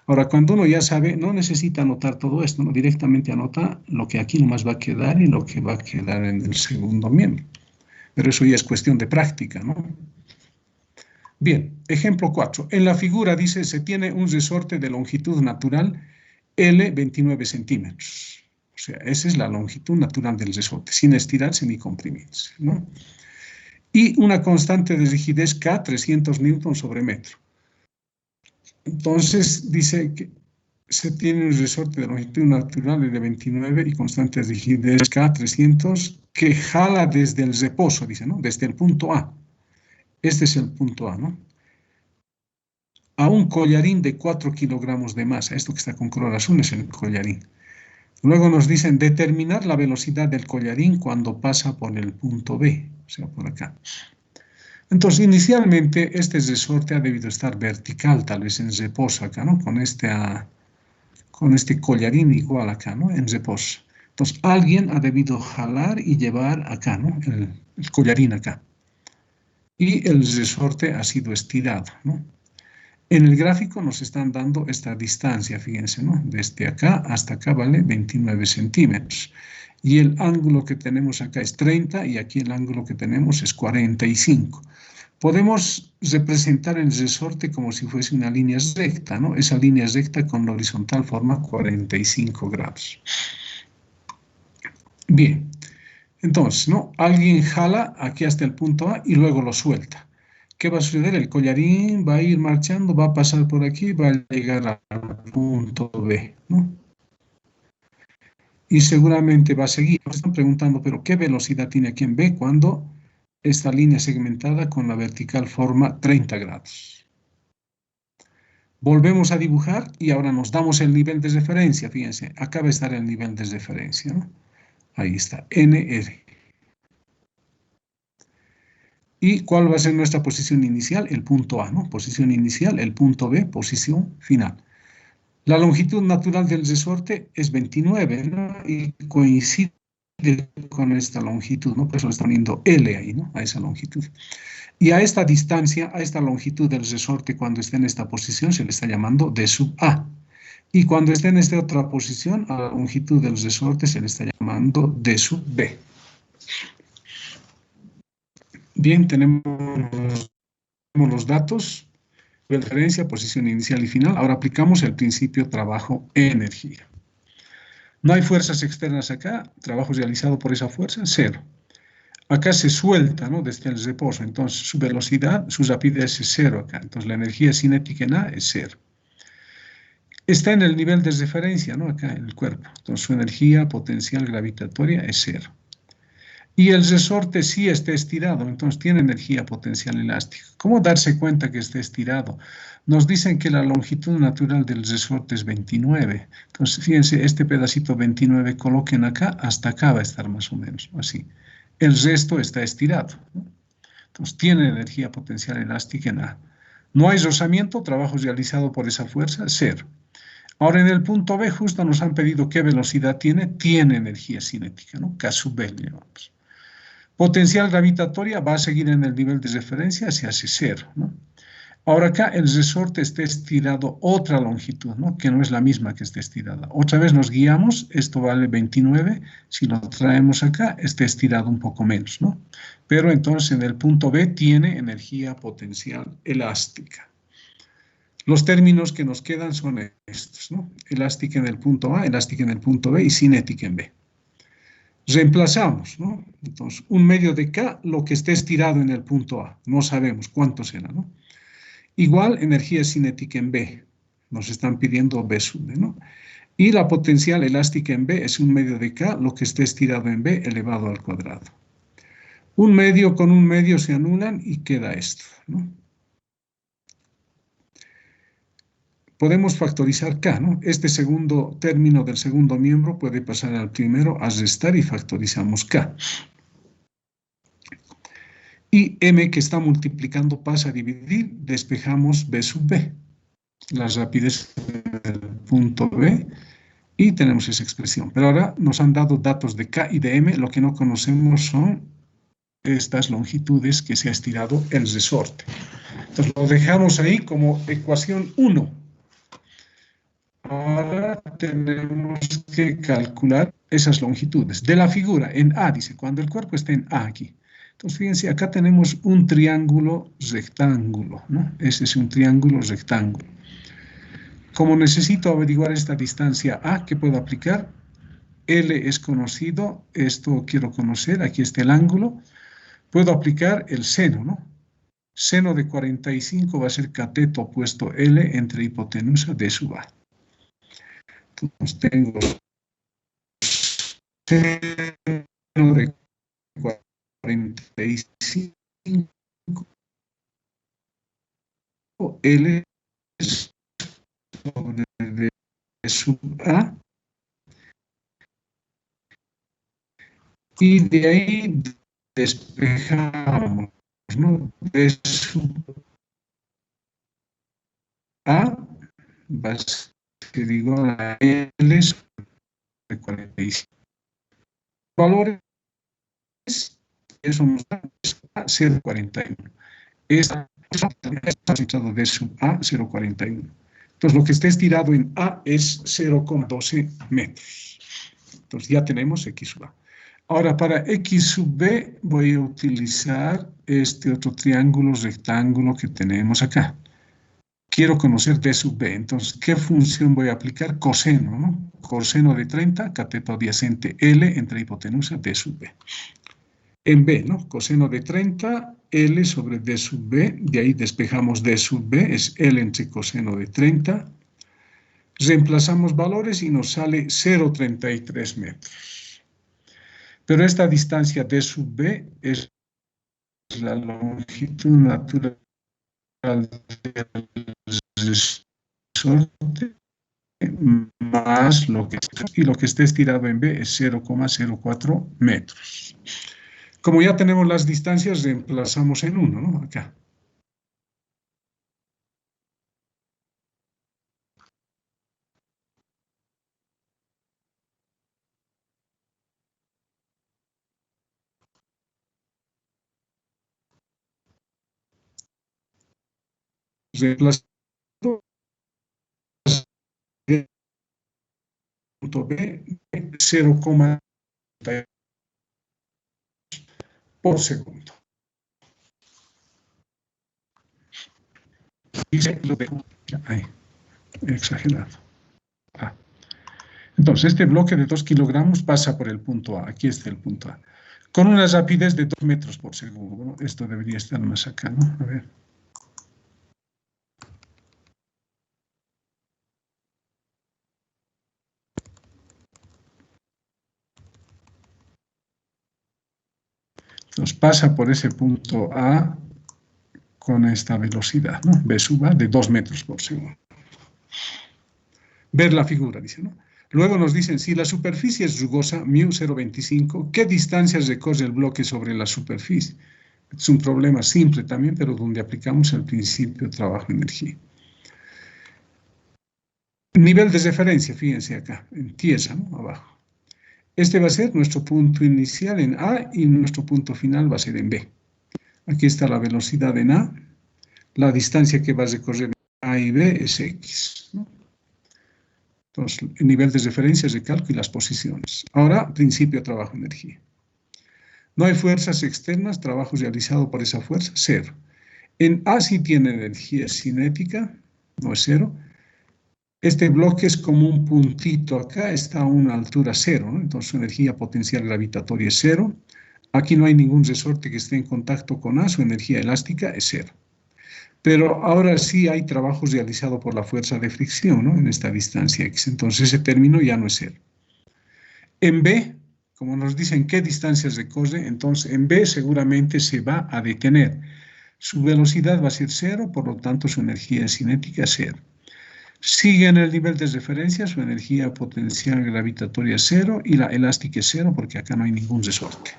Speaker 1: Ahora, cuando uno ya sabe, no necesita anotar todo esto, ¿no? Directamente anota lo que aquí nomás va a quedar y lo que va a quedar en el segundo miembro. Pero eso ya es cuestión de práctica, ¿no? Bien, ejemplo 4. En la figura dice, se tiene un resorte de longitud natural L 29 centímetros. O sea, esa es la longitud natural del resorte, sin estirarse ni comprimirse, ¿no? Y una constante de rigidez K, 300 newtons sobre metro. Entonces, dice que se tiene un resorte de longitud natural de 29 y constante de rigidez K, 300, que jala desde el reposo, dice, ¿no? Desde el punto A. Este es el punto A, ¿no? A un collarín de 4 kilogramos de masa. Esto que está con color azul es el collarín. Luego nos dicen determinar la velocidad del collarín cuando pasa por el punto B, o sea, por acá. Entonces, inicialmente, este resorte ha debido estar vertical, tal vez en reposo acá, ¿no? Con este collarín igual acá, ¿no? En reposo. Entonces, alguien ha debido jalar y llevar acá, ¿no? El collarín acá. Y el resorte ha sido estirado, ¿no? En el gráfico nos están dando esta distancia, fíjense, ¿no? Desde acá hasta acá vale 29 centímetros. Y el ángulo que tenemos acá es 30 y aquí el ángulo que tenemos es 45. Podemos representar el resorte como si fuese una línea recta, ¿no? Esa línea recta con la horizontal forma 45 grados. Bien, entonces, ¿no? Alguien jala aquí hasta el punto A y luego lo suelta. ¿Qué va a suceder? El collarín va a ir marchando, va a pasar por aquí, va a llegar al punto B, ¿no? Y seguramente va a seguir. Nos están preguntando, ¿pero qué velocidad tiene aquí en B cuando esta línea segmentada con la vertical forma 30 grados? Volvemos a dibujar y ahora nos damos el nivel de referencia. Fíjense, acá va a estar el nivel de referencia, ¿no? Ahí está, NR. ¿Y cuál va a ser nuestra posición inicial? El punto A, ¿no? Posición inicial, el punto B, posición final. La longitud natural del resorte es 29, ¿no? Y coincide con esta longitud, ¿no? Por eso le están poniendo L ahí, ¿no? A esa longitud. Y a esta distancia, a esta longitud del resorte, cuando esté en esta posición, se le está llamando D sub A. Y cuando esté en esta otra posición, a la longitud del resorte se le está llamando D sub B. Bien, tenemos los datos, referencia, posición inicial y final. Ahora aplicamos el principio trabajo-energía. No hay fuerzas externas acá, trabajo realizado por esa fuerza, 0. Acá se suelta, ¿no? Desde el reposo, entonces su velocidad, su rapidez es 0 acá. Entonces la energía cinética en A es 0. Está en el nivel de referencia, ¿no? Acá en el cuerpo. Entonces su energía potencial gravitatoria es 0. Y el resorte sí está estirado, entonces tiene energía potencial elástica. ¿Cómo darse cuenta que está estirado? Nos dicen que la longitud natural del resorte es 29. Entonces, fíjense, este pedacito 29 coloquen acá, hasta acá va a estar más o menos, así. El resto está estirado, ¿no? Entonces, tiene energía potencial elástica en A. No hay rozamiento, trabajo realizado por esa fuerza, 0. Ahora, en el punto B, justo nos han pedido qué velocidad tiene. Tiene energía cinética, ¿no? K sub B le llamamos. Potencial gravitatoria va a seguir en el nivel de referencia, se hace 0, ¿no? Ahora acá el resorte está estirado otra longitud, ¿no? Que no es la misma que está estirada. Otra vez nos guiamos, esto vale 29, si lo traemos acá, está estirado un poco menos, ¿no? Pero entonces en el punto B tiene energía potencial elástica. Los términos que nos quedan son estos, ¿no? Elástica en el punto A, elástica en el punto B y cinética en B. Reemplazamos, ¿no? Entonces, un medio de K, lo que esté estirado en el punto A. No sabemos cuánto será, ¿no? Igual, energía cinética en B. Nos están pidiendo B sub B, ¿no? Y la potencial elástica en B es un medio de K, lo que esté estirado en B elevado al cuadrado. Un medio con un medio se anulan y queda esto, ¿no? Podemos factorizar K, ¿no? Este segundo término del segundo miembro puede pasar al primero a restar y factorizamos K. Y M que está multiplicando pasa a dividir, despejamos B sub B. La rapidez del punto B y tenemos esa expresión. Pero ahora nos han dado datos de K y de M, lo que no conocemos son estas longitudes que se ha estirado el resorte. Entonces lo dejamos ahí como ecuación 1. Ahora tenemos que calcular esas longitudes. De la figura en A, dice, cuando el cuerpo está en A aquí. Entonces fíjense, acá tenemos un triángulo rectángulo, ¿no? Ese es un triángulo rectángulo. Como necesito averiguar esta distancia A, ¿qué puedo aplicar? L es conocido, esto quiero conocer, aquí está el ángulo. Puedo aplicar el seno, ¿no? Seno de 45 va a ser cateto opuesto L entre hipotenusa D sub A. Entonces tengo seno de 45 L sobre D sub A. Y de ahí despejamos, ¿no? D sub A va a ser igual a L sobre 45. Valores, eso nos da 0,41. Esta está situado de sub A 0,41. Entonces lo que está estirado en A es 0,12 metros. Entonces ya tenemos X sub A. Ahora para X sub B voy a utilizar este otro triángulo rectángulo que tenemos acá. Quiero conocer D sub B, entonces, ¿qué función voy a aplicar? Coseno, ¿no? Coseno de 30, cateto adyacente L entre hipotenusa D sub B. En B, ¿no? Coseno de 30, L sobre D sub B, de ahí despejamos D sub B, es L entre coseno de 30. Reemplazamos valores y nos sale 0,33 metros. Pero esta distancia D sub B es la longitud natural del resorte más lo que esté estirado en B es 0,04 metros. Como ya tenemos las distancias, reemplazamos en 1, ¿no? Acá. Reemplazamos punto B 0,30 por segundo. Ahí, exagerado. Ah. Entonces, este bloque de 2 kilogramos pasa por el punto A. Aquí está el punto A. Con una rapidez de 2 metros por segundo. Bueno, esto debería estar más acá, ¿no? A ver. Entonces, pasa por ese punto A con esta velocidad, ¿no? B sub A de 2 metros por segundo. Ver la figura, dice, ¿no? Luego nos dicen, si la superficie es rugosa, μ 0,25, ¿qué distancia recorre el bloque sobre la superficie? Es un problema simple también, pero donde aplicamos el principio trabajo-energía. Nivel de referencia, fíjense acá, en tierra, ¿no? Abajo. Este va a ser nuestro punto inicial en A y nuestro punto final va a ser en B. Aquí está la velocidad en A. La distancia que va a recorrer A y B es X, ¿no? Entonces, el nivel de referencia es de cálculo y las posiciones. Ahora, principio trabajo-energía. No hay fuerzas externas, trabajo realizado por esa fuerza, 0. En A sí tiene energía cinética, no es 0. Este bloque es como un puntito acá, está a una altura 0, ¿no? Entonces su energía potencial gravitatoria es 0. Aquí no hay ningún resorte que esté en contacto con A, su energía elástica es 0. Pero ahora sí hay trabajos realizados por la fuerza de fricción, ¿no? En esta distancia X. Entonces ese término ya no es cero. En B, como nos dicen qué distancias recorre, entonces en B seguramente se va a detener. Su velocidad va a ser cero, por lo tanto su energía cinética es cero. Sigue en el nivel de referencia, su energía potencial gravitatoria es cero y la elástica es cero porque acá no hay ningún resorte.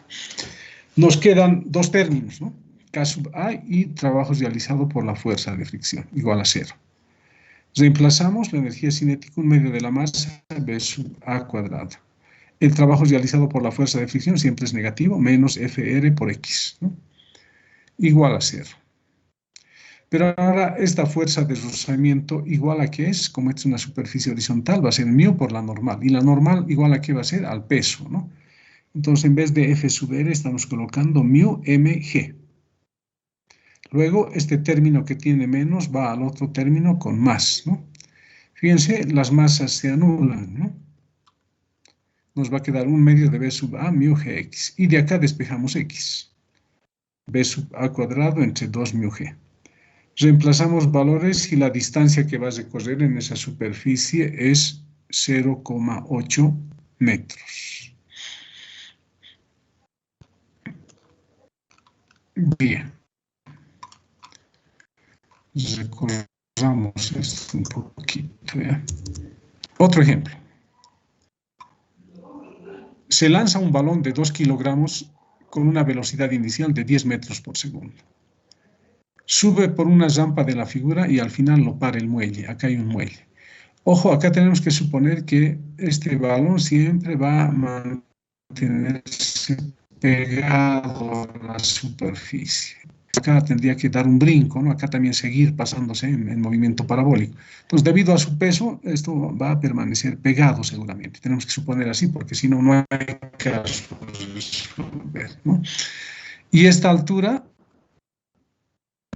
Speaker 1: Nos quedan dos términos, ¿no? K sub A y trabajos realizados por la fuerza de fricción, igual a cero. Reemplazamos la energía cinética 1/2 de la masa B sub A cuadrado. El trabajo realizado por la fuerza de fricción siempre es negativo, menos FR por X, ¿no? Igual a cero. Pero ahora esta fuerza de rozamiento igual a qué es, como es una superficie horizontal, va a ser μ por la normal. Y la normal igual a qué va a ser, al peso, ¿no? Entonces en vez de F sub R estamos colocando μ mg. Luego este término que tiene menos va al otro término con más, ¿no? Fíjense, las masas se anulan, ¿no? Nos va a quedar 1/2 de B sub A μ gx. Y de acá despejamos X. B sub A cuadrado entre 2 μg. Reemplazamos valores y la distancia que va a recorrer en esa superficie es 0,8 metros. Bien. Recorramos esto un poquito, ¿ya? Otro ejemplo. Se lanza un balón de 2 kilogramos con una velocidad inicial de 10 metros por segundo. Sube por una rampa de la figura y al final lo para el muelle. Acá hay un muelle. Ojo, acá tenemos que suponer que este balón siempre va a mantenerse pegado a la superficie. Acá tendría que dar un brinco, ¿no? Acá también seguir pasándose en movimiento parabólico. Entonces, debido a su peso, esto va a permanecer pegado seguramente. Tenemos que suponer así, porque si no, no hay caso de resolver, ¿no? Y esta altura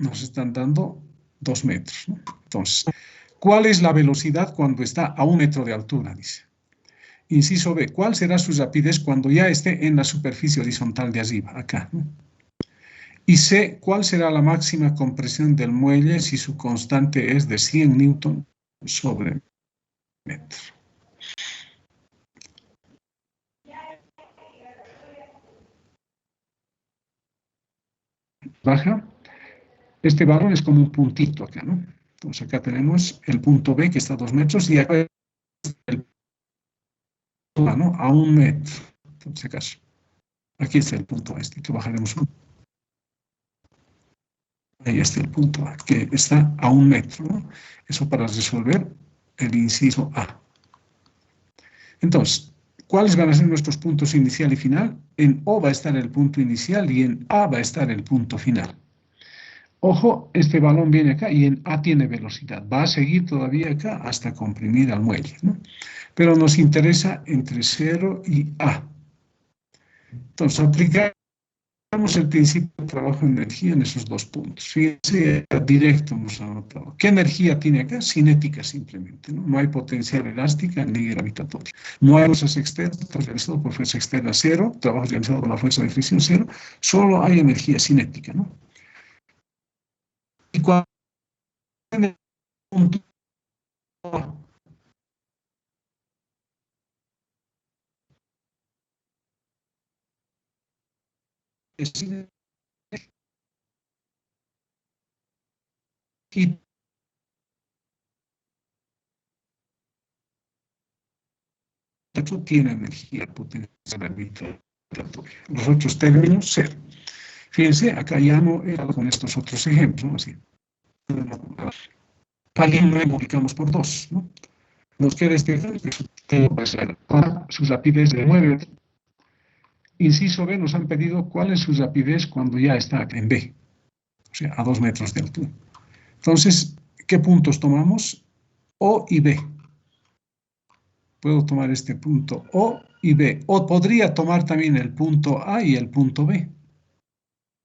Speaker 1: nos están dando 2 metros, ¿no? Entonces, ¿cuál es la velocidad cuando está a 1 metro de altura? Dice. Inciso B, ¿cuál será su rapidez cuando ya esté en la superficie horizontal de arriba, acá, ¿no? Y C, ¿cuál será la máxima compresión del muelle si su constante es de 100 newton sobre metro? Baja. Este balón es como un puntito acá, ¿no? Entonces acá tenemos el punto B que está a 2 metros y acá el punto A, ¿no? A 1 metro, por si acaso. Aquí está el punto A, que bajaremos un. Ahí está el punto A, que está a 1 metro, ¿no? Eso para resolver el inciso A. Entonces, ¿cuáles van a ser nuestros puntos inicial y final? En O va a estar el punto inicial y en A va a estar el punto final. Ojo, este balón viene acá y en A tiene velocidad. Va a seguir todavía acá hasta comprimir al muelle, ¿no? Pero nos interesa entre 0 y A. Entonces, aplicamos el principio de trabajo de energía en esos dos puntos. Fíjense, directo hemos anotado. ¿Qué energía tiene acá? Cinética simplemente, ¿no? No hay potencial elástica ni gravitatoria. No hay fuerzas externas, realizado por fuerza externa 0, trabajo realizado por la fuerza de fricción 0, solo hay energía cinética, ¿no? Y cuando en el punto y tiene energía potencial gravitatoria. Los otros términos, 0. Fíjense, acá ya no era con estos otros ejemplos, ¿no? Así. Alguien lo multiplicamos por 2, ¿no? Nos queda este ejemplo, su rapidez de 9. Inciso B, nos han pedido cuál es su rapidez cuando ya está en B, o sea, a 2 metros de altura. Entonces, ¿qué puntos tomamos? O y B. Puedo tomar este punto O y B. O podría tomar también el punto A y el punto B.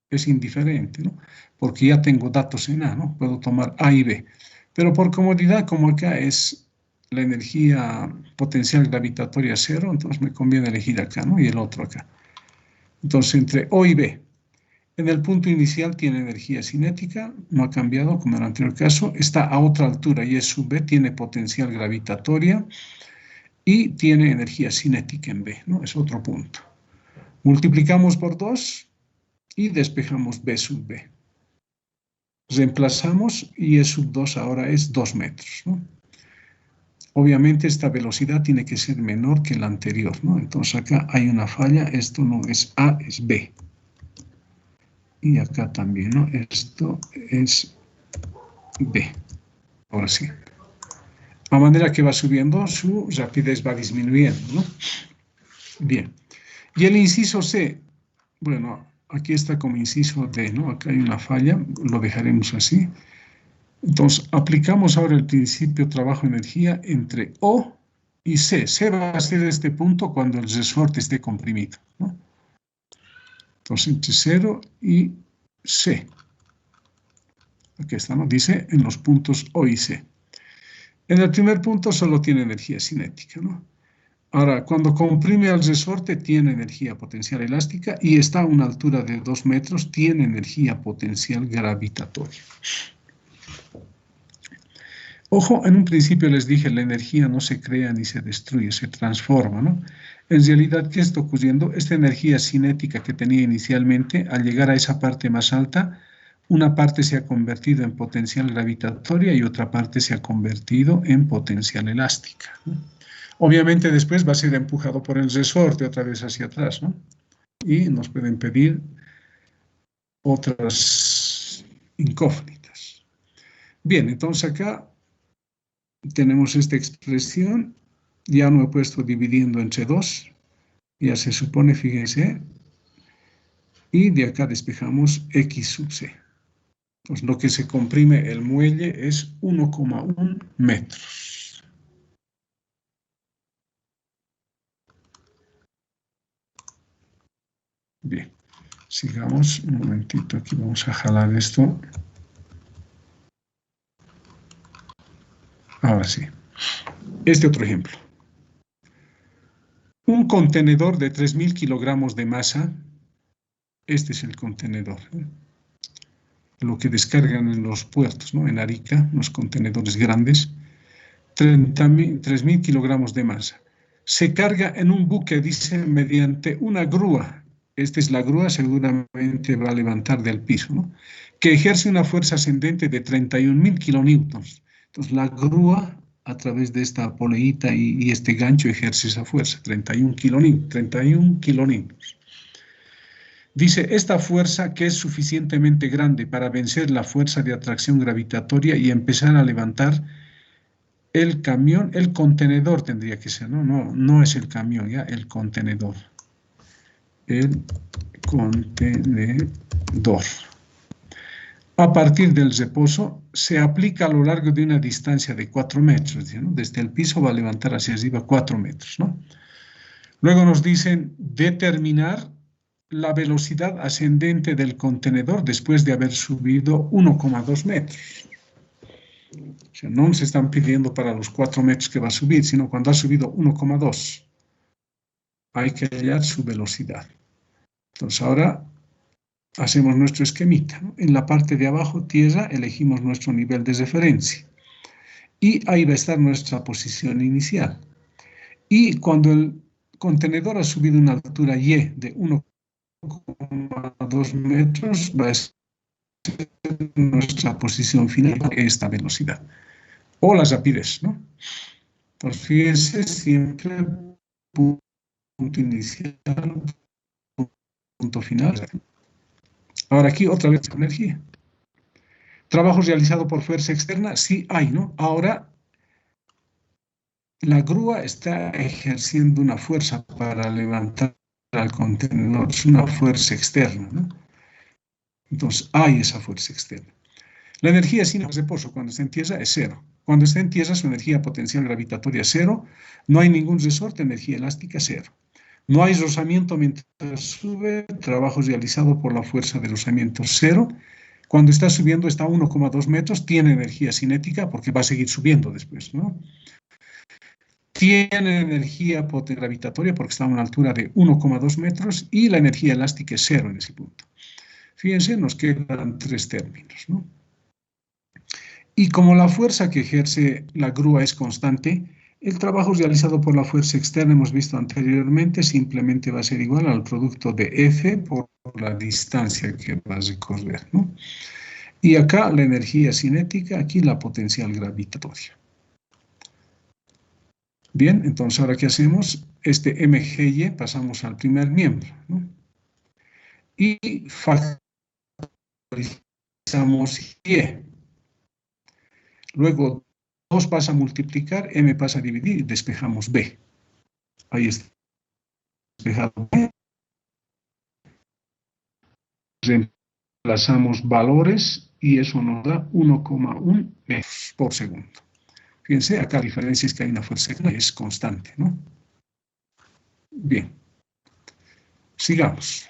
Speaker 1: Es indiferente, ¿no? Porque ya tengo datos en A, ¿no? Puedo tomar A y B. Pero por comodidad, como acá es la energía potencial gravitatoria 0, entonces me conviene elegir acá, ¿no? Y el otro acá. Entonces, entre O y B. En el punto inicial tiene energía cinética, no ha cambiado como en el anterior caso, está a otra altura y es sub B, tiene potencial gravitatoria y tiene energía cinética en B, ¿no? Es otro punto. Multiplicamos por 2 y despejamos B sub B. Reemplazamos y E sub 2 ahora es 2 metros, ¿no? Obviamente esta velocidad tiene que ser menor que la anterior, ¿no? Entonces acá hay una falla, esto no es A, es B. Y acá también, ¿no? Esto es B. Ahora sí. A manera que va subiendo, su rapidez va disminuyendo, ¿no? Bien. Y el inciso C, bueno, aquí está como inciso D, ¿no? Acá hay una falla, lo dejaremos así. Entonces, aplicamos ahora el principio trabajo-energía entre O y C. C va a ser este punto cuando el resorte esté comprimido, ¿no? Entonces, entre 0 y C. Aquí está, ¿no? Dice en los puntos O y C. En el primer punto solo tiene energía cinética, ¿no? Ahora, cuando comprime al resorte, tiene energía potencial elástica y está a una altura de 2 metros, tiene energía potencial gravitatoria. Ojo, en un principio les dije, la energía no se crea ni se destruye, se transforma, ¿no? En realidad, ¿qué está ocurriendo? Esta energía cinética que tenía inicialmente, al llegar a esa parte más alta, una parte se ha convertido en potencial gravitatoria y otra parte se ha convertido en potencial elástica, ¿no? Obviamente después va a ser empujado por el resorte otra vez hacia atrás, ¿no? Y nos pueden pedir otras incógnitas. Bien, entonces acá tenemos esta expresión, ya no he puesto dividiendo entre 2, ya se supone, fíjense, y de acá despejamos X sub C. Pues lo que se comprime el muelle es 1,1 metros. Bien, sigamos un momentito, aquí vamos a jalar esto. Ahora sí, este otro ejemplo. Un contenedor de 3.000 kilogramos de masa, este es el contenedor, ¿eh? Lo que descargan en los puertos, ¿no? En Arica, los contenedores grandes, 3.000 kilogramos de masa. Se carga en un buque, dice, mediante una grúa. Esta es la grúa, seguramente va a levantar del piso, ¿no? Que ejerce una fuerza ascendente de 31.000 kilonewtons. Entonces, la grúa, a través de esta poleita y este gancho, ejerce esa fuerza, 31 kilonewtons. Dice, esta fuerza que es suficientemente grande para vencer la fuerza de atracción gravitatoria y empezar a levantar el camión, el contenedor tendría que ser, ¿no? No es el camión, ya, el contenedor. El contenedor. A partir del reposo, se aplica a lo largo de una distancia de 4 metros, ¿no? Desde el piso va a levantar hacia arriba 4 metros, ¿no? Luego nos dicen determinar la velocidad ascendente del contenedor después de haber subido 1,2 metros. O sea, no nos están pidiendo para los 4 metros que va a subir, sino cuando ha subido 1,2. Hay que hallar su velocidad. Entonces ahora hacemos nuestro esquemita, ¿no? En la parte de abajo, tierra, elegimos nuestro nivel de referencia. Y ahí va a estar nuestra posición inicial. Y cuando el contenedor ha subido una altura Y de 1,2 metros, va a ser nuestra posición final, esta velocidad. O la rapidez, ¿no? Entonces, fíjense, siempre punto inicial, punto final. Ahora aquí otra vez energía. Trabajo realizado por fuerza externa, sí hay, ¿no? Ahora la grúa está ejerciendo una fuerza para levantar al contenedor, es una fuerza externa, ¿no? Entonces hay esa fuerza externa. La energía sin reposo cuando está en tierra es 0. Cuando está en tierra su energía potencial gravitatoria es 0, no hay ningún resorte, energía elástica 0. No hay rozamiento mientras sube, trabajo realizado por la fuerza de rozamiento 0. Cuando está subiendo está a 1,2 metros, tiene energía cinética porque va a seguir subiendo después, ¿no? Tiene energía gravitatoria porque está a una altura de 1,2 metros y la energía elástica es 0 en ese punto. Fíjense, nos quedan 3 términos, ¿no? Y como la fuerza que ejerce la grúa es constante, el trabajo realizado por la fuerza externa, hemos visto anteriormente, simplemente va a ser igual al producto de F por la distancia que va a recorrer, ¿no? Y acá la energía cinética, aquí la potencial gravitatoria. Bien, entonces ahora ¿qué hacemos? Este MGY pasamos al primer miembro, ¿no? Y factorizamos Y. Luego 2 pasa a multiplicar, M pasa a dividir y despejamos B. Ahí está despejado B. Reemplazamos valores y eso nos da 1,1 metros por segundo. Fíjense, acá la diferencia es que hay una fuerza que es constante, ¿no? Bien. Sigamos.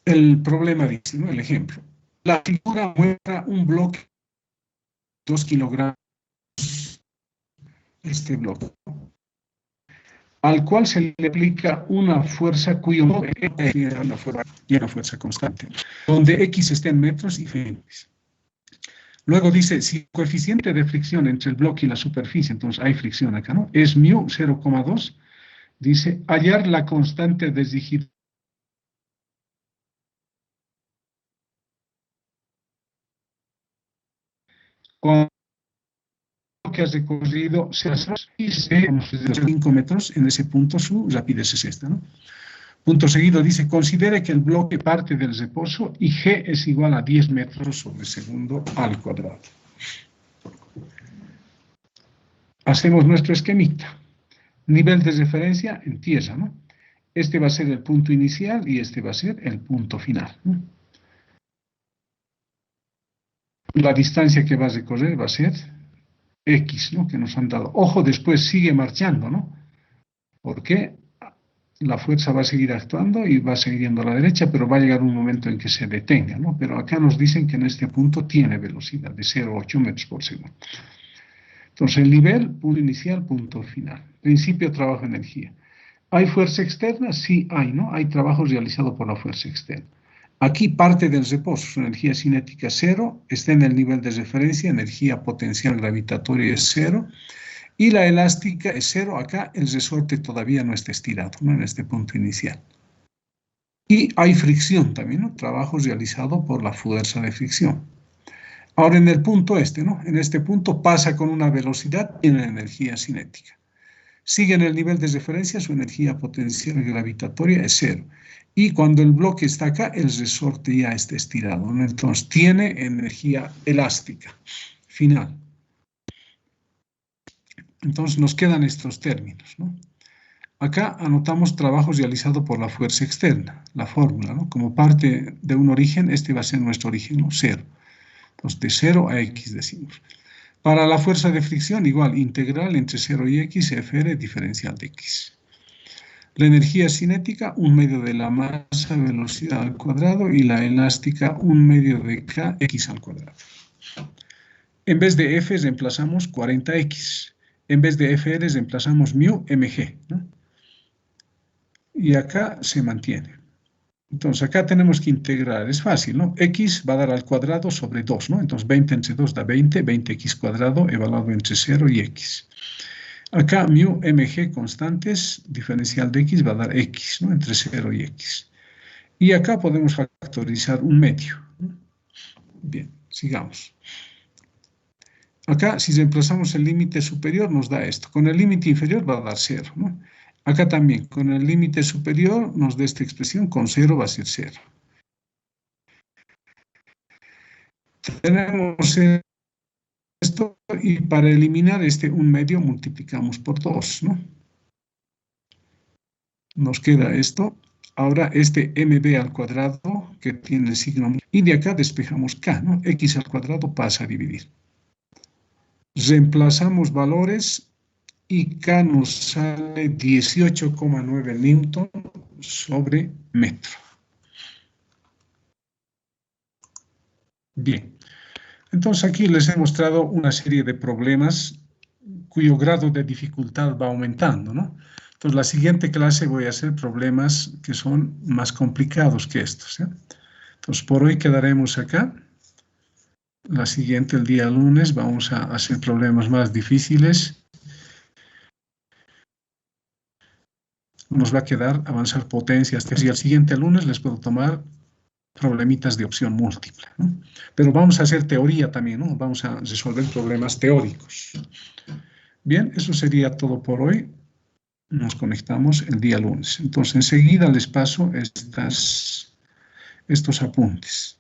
Speaker 1: El problema dice, ¿no? El ejemplo. La figura muestra un bloque de 2 kilogramos, este bloque, al cual se le aplica una fuerza cuyo es una fuerza constante, donde X está en metros y F en metros. Luego dice, si el coeficiente de fricción entre el bloque y la superficie, entonces hay fricción acá, ¿no? Es μ 0,2, dice, hallar la constante de rigidez con que has recorrido 5 metros, en ese punto su rapidez es esta, ¿no? Punto seguido dice, considere que el bloque parte del reposo y G es igual a 10 metros sobre segundo al cuadrado. Hacemos nuestro esquemita. Nivel de referencia en tierra, ¿no? Este va a ser el punto inicial y este va a ser el punto final, ¿no? La distancia que va a recorrer va a ser X, ¿no? Que nos han dado. Ojo, después sigue marchando, ¿no? Porque la fuerza va a seguir actuando y va a seguir yendo a la derecha, pero va a llegar un momento en que se detenga, ¿no? Pero acá nos dicen que en este punto tiene velocidad de 0,8 metros por segundo. Entonces, el nivel, punto inicial, punto final. Principio, trabajo, energía. ¿Hay fuerza externa? Sí hay, ¿no? Hay trabajo realizado por la fuerza externa. Aquí parte del reposo, su energía cinética es 0, está en el nivel de referencia, energía potencial gravitatoria es 0, y la elástica es 0, acá el resorte todavía no está estirado, ¿no? En este punto inicial. Y hay fricción también, ¿no? Trabajo realizado por la fuerza de fricción. Ahora en el punto este, ¿no? En este punto pasa con una velocidad en la energía cinética. Sigue en el nivel de referencia, su energía potencial gravitatoria es 0. Y cuando el bloque está acá, el resorte ya está estirado, ¿no? Entonces tiene energía elástica final. Entonces nos quedan estos términos, ¿no? Acá anotamos trabajo realizado por la fuerza externa, la fórmula, ¿no? Como parte de un origen, este va a ser nuestro origen, ¿no? 0. Entonces de 0 a X decimos. Para la fuerza de fricción, igual, integral entre 0 y X, Fr diferencial de X. La energía cinética, 1/2 de la masa, velocidad al cuadrado, y la elástica, 1/2 de K, X al cuadrado. En vez de F reemplazamos 40X. En vez de Fr reemplazamos μ, mg, ¿no? Y acá se mantiene. Entonces acá tenemos que integrar, es fácil, ¿no? X va a dar al cuadrado sobre 2, ¿no? Entonces 20 entre 2 da 20, 20x cuadrado evaluado entre 0 y X. Acá μ, mg constantes, diferencial de X va a dar X, ¿no? Entre 0 y X. Y acá podemos factorizar 1/2, ¿no? Bien, sigamos. Acá, si reemplazamos el límite superior, nos da esto. Con el límite inferior va a dar 0, ¿no? Acá también, con el límite superior nos da esta expresión, con 0 va a ser 0. Tenemos esto y para eliminar este 1/2 multiplicamos por 2, ¿no? Nos queda esto. Ahora este mb al cuadrado que tiene el signo, y de acá despejamos k, ¿no? X al cuadrado pasa a dividir. Reemplazamos valores y K nos sale 18,9 Newton sobre metro. Bien, entonces aquí les he mostrado una serie de problemas cuyo grado de dificultad va aumentando, ¿no? Entonces, la siguiente clase voy a hacer problemas que son más complicados que estos, ¿sí? Entonces, por hoy quedaremos acá. La siguiente, el día lunes, vamos a hacer problemas más difíciles. Nos va a quedar avanzar potencias. Y al siguiente lunes les puedo tomar problemitas de opción múltiple, ¿no? Pero vamos a hacer teoría también, ¿no? Vamos a resolver problemas teóricos. Bien, eso sería todo por hoy. Nos conectamos el día lunes. Entonces, enseguida les paso estos apuntes.